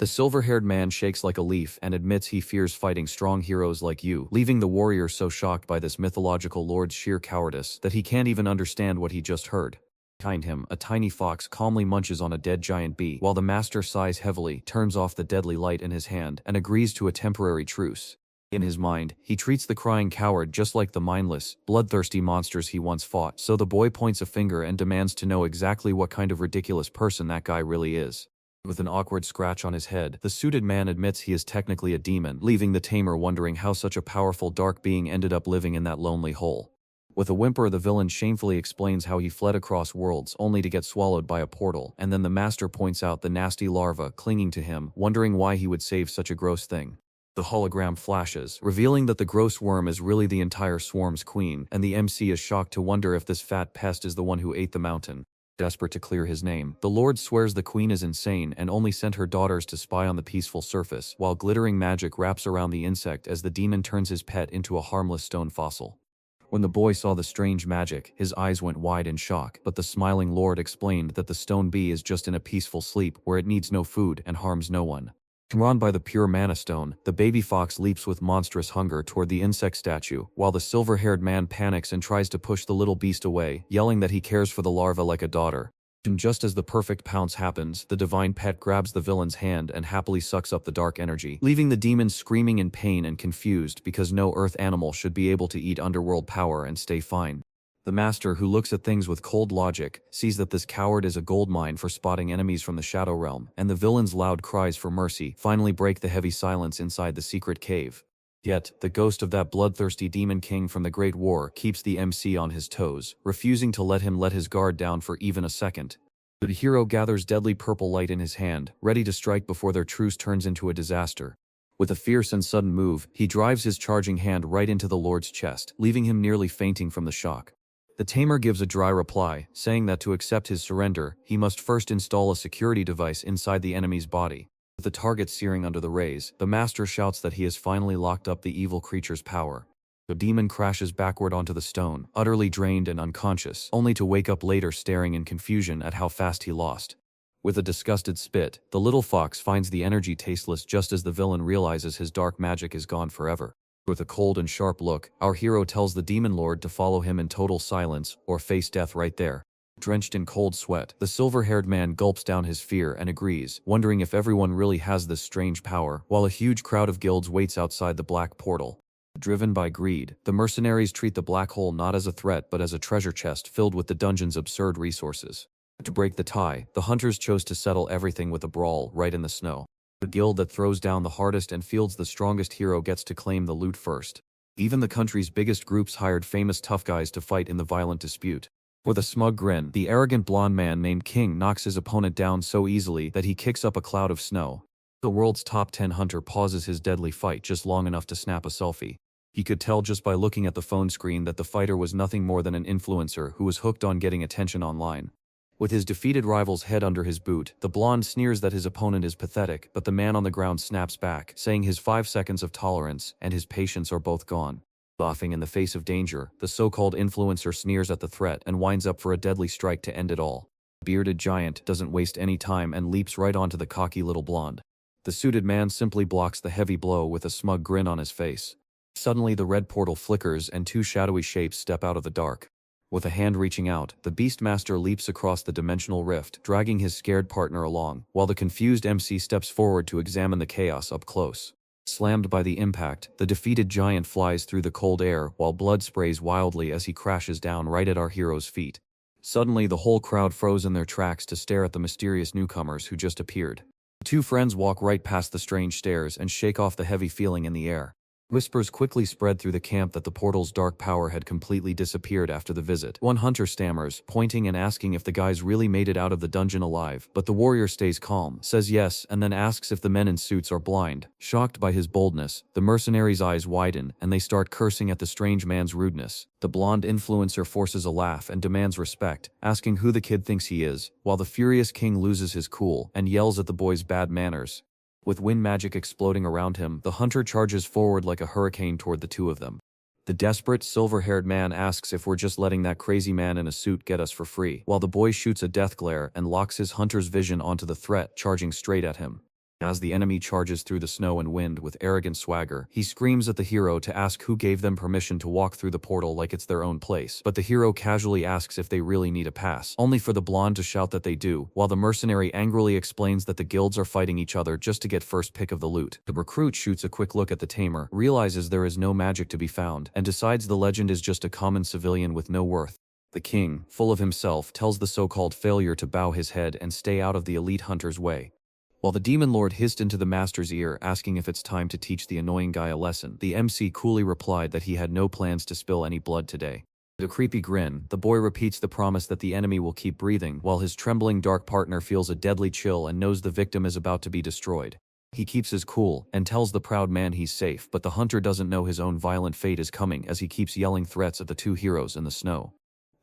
The silver-haired man shakes like a leaf and admits he fears fighting strong heroes like you, leaving the warrior so shocked by this mythological lord's sheer cowardice that he can't even understand what he just heard. Behind him, a tiny fox calmly munches on a dead giant bee, while the master sighs heavily, turns off the deadly light in his hand, and agrees to a temporary truce. In his mind, he treats the crying coward just like the mindless, bloodthirsty monsters he once fought, so the boy points a finger and demands to know exactly what kind of ridiculous person that guy really is. With an awkward scratch on his head, the suited man admits he is technically a demon, leaving the tamer wondering how such a powerful dark being ended up living in that lonely hole. With a whimper, the villain shamefully explains how he fled across worlds only to get swallowed by a portal, and then the master points out the nasty larva clinging to him, wondering why he would save such a gross thing. The hologram flashes, revealing that the gross worm is really the entire swarm's queen, and the MC is shocked to wonder if this fat pest is the one who ate the mountain. Desperate to clear his name, the Lord swears the queen is insane and only sent her daughters to spy on the peaceful surface, while glittering magic wraps around the insect as the demon turns his pet into a harmless stone fossil. When the boy saw the strange magic, his eyes went wide in shock, but the smiling lord explained that the stone bee is just in a peaceful sleep where it needs no food and harms no one. Drawn by the pure mana stone, the baby fox leaps with monstrous hunger toward the insect statue, while the silver-haired man panics and tries to push the little beast away, yelling that he cares for the larva like a daughter. And just as the perfect pounce happens, the divine pet grabs the villain's hand and happily sucks up the dark energy, leaving the demon screaming in pain and confused because no earth animal should be able to eat underworld power and stay fine. The master, who looks at things with cold logic, sees that this coward is a goldmine for spotting enemies from the Shadow Realm, and the villain's loud cries for mercy finally break the heavy silence inside the secret cave. Yet, the ghost of that bloodthirsty demon king from the Great War keeps the MC on his toes, refusing to let him let his guard down for even a second. The hero gathers deadly purple light in his hand, ready to strike before their truce turns into a disaster. With a fierce and sudden move, he drives his charging hand right into the lord's chest, leaving him nearly fainting from the shock. The tamer gives a dry reply, saying that to accept his surrender, he must first install a security device inside the enemy's body. With the target searing under the rays, the master shouts that he has finally locked up the evil creature's power. The demon crashes backward onto the stone, utterly drained and unconscious, only to wake up later staring in confusion at how fast he lost. With a disgusted spit, the little fox finds the energy tasteless just as the villain realizes his dark magic is gone forever. With a cold and sharp look, our hero tells the demon lord to follow him in total silence, or face death right there. Drenched in cold sweat, the silver-haired man gulps down his fear and agrees, wondering if everyone really has this strange power, while a huge crowd of guilds waits outside the black portal. Driven by greed, the mercenaries treat the black hole not as a threat but as a treasure chest filled with the dungeon's absurd resources. To break the tie, the hunters chose to settle everything with a brawl right in the snow. The guild that throws down the hardest and fields the strongest hero gets to claim the loot first. Even the country's biggest groups hired famous tough guys to fight in the violent dispute. With a smug grin, the arrogant blonde man named King knocks his opponent down so easily that he kicks up a cloud of snow. The world's top 10 hunter pauses his deadly fight just long enough to snap a selfie. He could tell just by looking at the phone screen that the fighter was nothing more than an influencer who was hooked on getting attention online. With his defeated rival's head under his boot, the blonde sneers that his opponent is pathetic, but the man on the ground snaps back, saying his 5 seconds of tolerance and his patience are both gone. Laughing in the face of danger, the so-called influencer sneers at the threat and winds up for a deadly strike to end it all. The bearded giant doesn't waste any time and leaps right onto the cocky little blonde. The suited man simply blocks the heavy blow with a smug grin on his face. Suddenly the red portal flickers and 2 shadowy shapes step out of the dark. With a hand reaching out, the Beastmaster leaps across the dimensional rift, dragging his scared partner along, while the confused MC steps forward to examine the chaos up close. Slammed by the impact, the defeated giant flies through the cold air while blood sprays wildly as he crashes down right at our hero's feet. Suddenly the whole crowd froze in their tracks to stare at the mysterious newcomers who just appeared. The 2 friends walk right past the strange stares and shake off the heavy feeling in the air. Whispers quickly spread through the camp that the portal's dark power had completely disappeared after the visit. One hunter stammers, pointing and asking if the guys really made it out of the dungeon alive, but the warrior stays calm, says yes, and then asks if the men in suits are blind. Shocked by his boldness, the mercenaries' eyes widen, and they start cursing at the strange man's rudeness. The blonde influencer forces a laugh and demands respect, asking who the kid thinks he is, while the furious king loses his cool and yells at the boy's bad manners. With wind magic exploding around him, the hunter charges forward like a hurricane toward the 2 of them. The desperate, silver-haired man asks if we're just letting that crazy man in a suit get us for free, while the boy shoots a death glare and locks his hunter's vision onto the threat, charging straight at him. As the enemy charges through the snow and wind with arrogant swagger, he screams at the hero to ask who gave them permission to walk through the portal like it's their own place, but the hero casually asks if they really need a pass, only for the blonde to shout that they do, while the mercenary angrily explains that the guilds are fighting each other just to get first pick of the loot. The recruit shoots a quick look at the tamer, realizes there is no magic to be found, and decides the legend is just a common civilian with no worth. The king, full of himself, tells the so-called failure to bow his head and stay out of the elite hunter's way. While the demon lord hissed into the master's ear asking if it's time to teach the annoying guy a lesson, the MC coolly replied that he had no plans to spill any blood today. With a creepy grin, the boy repeats the promise that the enemy will keep breathing, while his trembling dark partner feels a deadly chill and knows the victim is about to be destroyed. He keeps his cool and tells the proud man he's safe, but the hunter doesn't know his own violent fate is coming as he keeps yelling threats at the 2 heroes in the snow.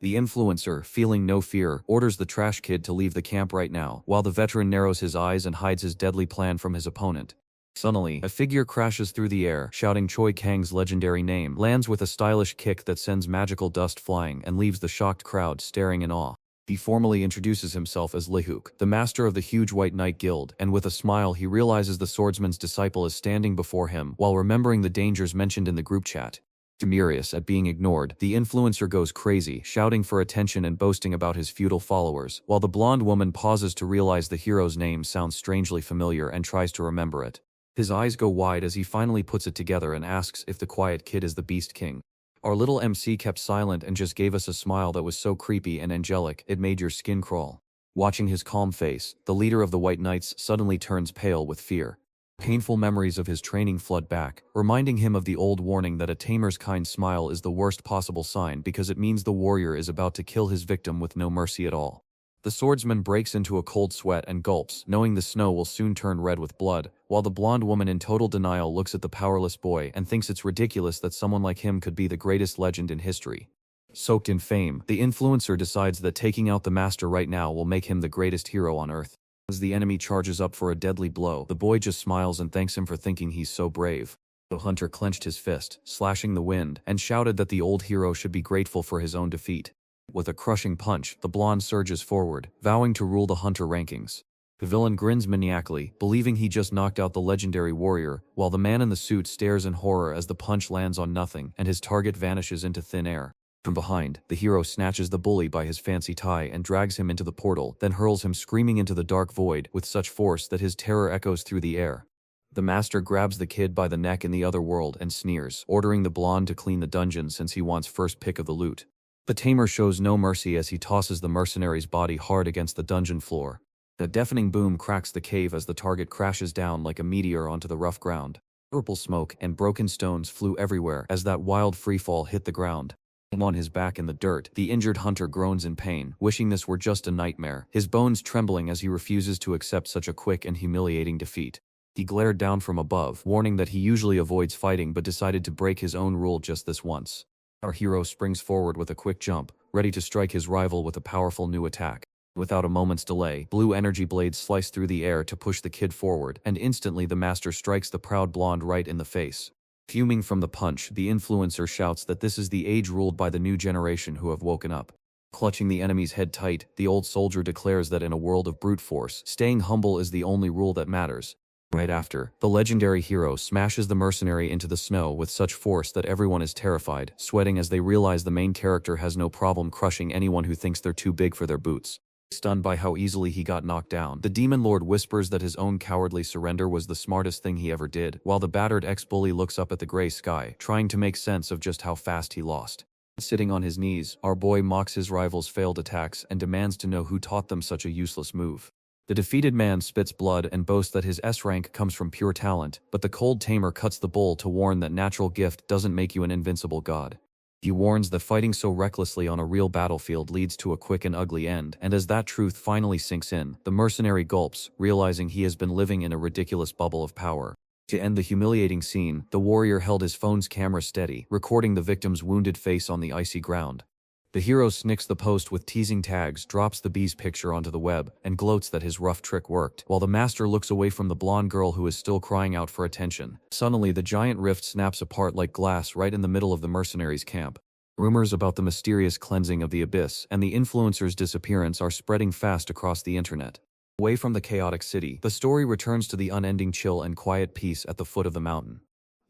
The influencer, feeling no fear, orders the trash kid to leave the camp right now, while the veteran narrows his eyes and hides his deadly plan from his opponent. Suddenly, a figure crashes through the air, shouting Choi Kang's legendary name, lands with a stylish kick that sends magical dust flying and leaves the shocked crowd staring in awe. He formally introduces himself as Lihuk, the master of the huge White Knight Guild, and with a smile he realizes the swordsman's disciple is standing before him while remembering the dangers mentioned in the group chat. Furious at being ignored, the influencer goes crazy, shouting for attention and boasting about his feudal followers, while the blonde woman pauses to realize the hero's name sounds strangely familiar and tries to remember it. His eyes go wide as he finally puts it together and asks if the quiet kid is the Beast King. Our little MC kept silent and just gave us a smile that was so creepy and angelic it made your skin crawl. Watching his calm face, the leader of the White Knights suddenly turns pale with fear. Painful memories of his training flood back, reminding him of the old warning that a tamer's kind smile is the worst possible sign because it means the warrior is about to kill his victim with no mercy at all. The swordsman breaks into a cold sweat and gulps, knowing the snow will soon turn red with blood, while the blonde woman in total denial looks at the powerless boy and thinks it's ridiculous that someone like him could be the greatest legend in history. Soaked in fame, the influencer decides that taking out the master right now will make him the greatest hero on earth. As the enemy charges up for a deadly blow, the boy just smiles and thanks him for thinking he's so brave. The hunter clenched his fist, slashing the wind, and shouted that the old hero should be grateful for his own defeat. With a crushing punch, the blonde surges forward, vowing to rule the hunter rankings. The villain grins maniacally, believing he just knocked out the legendary warrior, while the man in the suit stares in horror as the punch lands on nothing and his target vanishes into thin air. From behind, the hero snatches the bully by his fancy tie and drags him into the portal, then hurls him screaming into the dark void with such force that his terror echoes through the air. The master grabs the kid by the neck in the other world and sneers, ordering the blonde to clean the dungeon since he wants first pick of the loot. The tamer shows no mercy as he tosses the mercenary's body hard against the dungeon floor. A deafening boom cracks the cave as the target crashes down like a meteor onto the rough ground. Purple smoke and broken stones flew everywhere as that wild freefall hit the ground. On his back in the dirt, the injured hunter groans in pain, wishing this were just a nightmare, his bones trembling as he refuses to accept such a quick and humiliating defeat. He glared down from above, warning that he usually avoids fighting but decided to break his own rule just this once. Our hero springs forward with a quick jump, ready to strike his rival with a powerful new attack. Without a moment's delay, blue energy blades slice through the air to push the kid forward, and instantly the master strikes the proud blonde right in the face. Fuming from the punch, the influencer shouts that this is the age ruled by the new generation who have woken up. Clutching the enemy's head tight, the old soldier declares that in a world of brute force, staying humble is the only rule that matters. Right after, the legendary hero smashes the mercenary into the snow with such force that everyone is terrified, sweating as they realize the main character has no problem crushing anyone who thinks they're too big for their boots. Stunned by how easily he got knocked down, the demon lord whispers that his own cowardly surrender was the smartest thing he ever did, while the battered ex-bully looks up at the gray sky, trying to make sense of just how fast he lost. Sitting on his knees, our boy mocks his rivals' failed attacks and demands to know who taught them such a useless move. The defeated man spits blood and boasts that his S-rank comes from pure talent, but the cold tamer cuts the bull to warn that natural gift doesn't make you an invincible god. He warns that fighting so recklessly on a real battlefield leads to a quick and ugly end, and as that truth finally sinks in, the mercenary gulps, realizing he has been living in a ridiculous bubble of power. To end the humiliating scene, the warrior held his phone's camera steady, recording the victim's wounded face on the icy ground. The hero snicks the post with teasing tags, drops the bee's picture onto the web, and gloats that his rough trick worked, while the master looks away from the blonde girl who is still crying out for attention. Suddenly, the giant rift snaps apart like glass right in the middle of the mercenaries' camp. Rumors about the mysterious cleansing of the abyss and the influencer's disappearance are spreading fast across the internet. Away from the chaotic city, the story returns to the unending chill and quiet peace at the foot of the mountain.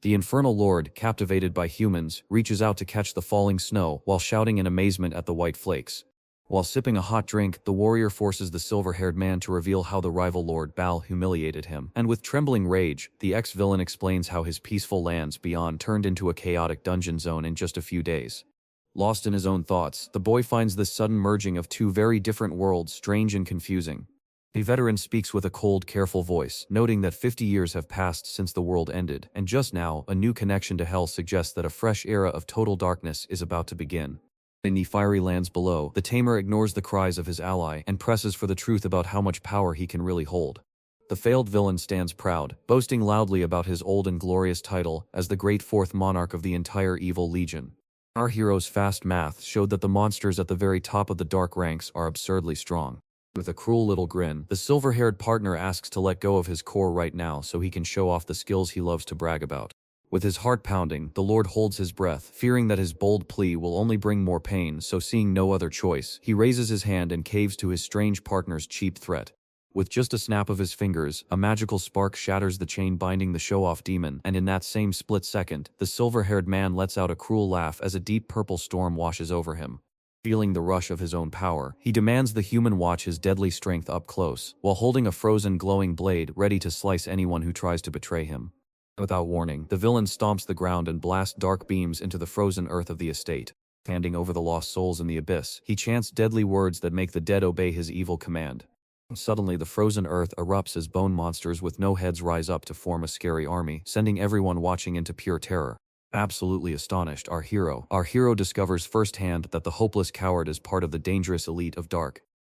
The infernal lord, captivated by humans, reaches out to catch the falling snow while shouting in amazement at the white flakes. While sipping a hot drink, the warrior forces the silver-haired man to reveal how the rival Lord Baal humiliated him, and with trembling rage, the ex-villain explains how his peaceful lands beyond turned into a chaotic dungeon zone in just a few days. Lost in his own thoughts, the boy finds this sudden merging of two very different worlds strange and confusing. A veteran speaks with a cold, careful voice, noting that 50 years have passed since the world ended, and just now, a new connection to hell suggests that a fresh era of total darkness is about to begin. In the fiery lands below, the tamer ignores the cries of his ally and presses for the truth about how much power he can really hold. The failed villain stands proud, boasting loudly about his old and glorious title as the great fourth monarch of the entire evil legion. Our hero's fast math showed that the monsters at the very top of the dark ranks are absurdly strong. With a cruel little grin, the silver-haired partner asks to let go of his core right now so he can show off the skills he loves to brag about. With his heart pounding, the Lord holds his breath, fearing that his bold plea will only bring more pain, so seeing no other choice, he raises his hand and caves to his strange partner's cheap threat. With just a snap of his fingers, a magical spark shatters the chain binding the show-off demon, and in that same split second, the silver-haired man lets out a cruel laugh as a deep purple storm washes over him. Feeling the rush of his own power, he demands the human watch his deadly strength up close, while holding a frozen glowing blade ready to slice anyone who tries to betray him. Without warning, the villain stomps the ground and blasts dark beams into the frozen earth of the estate. Handing over the lost souls in the abyss, he chants deadly words that make the dead obey his evil command. Suddenly, the frozen earth erupts as bone monsters with no heads rise up to form a scary army, sending everyone watching into pure terror. Absolutely astonished, our hero discovers firsthand that the hopeless coward is part of the dangerous elite of dark.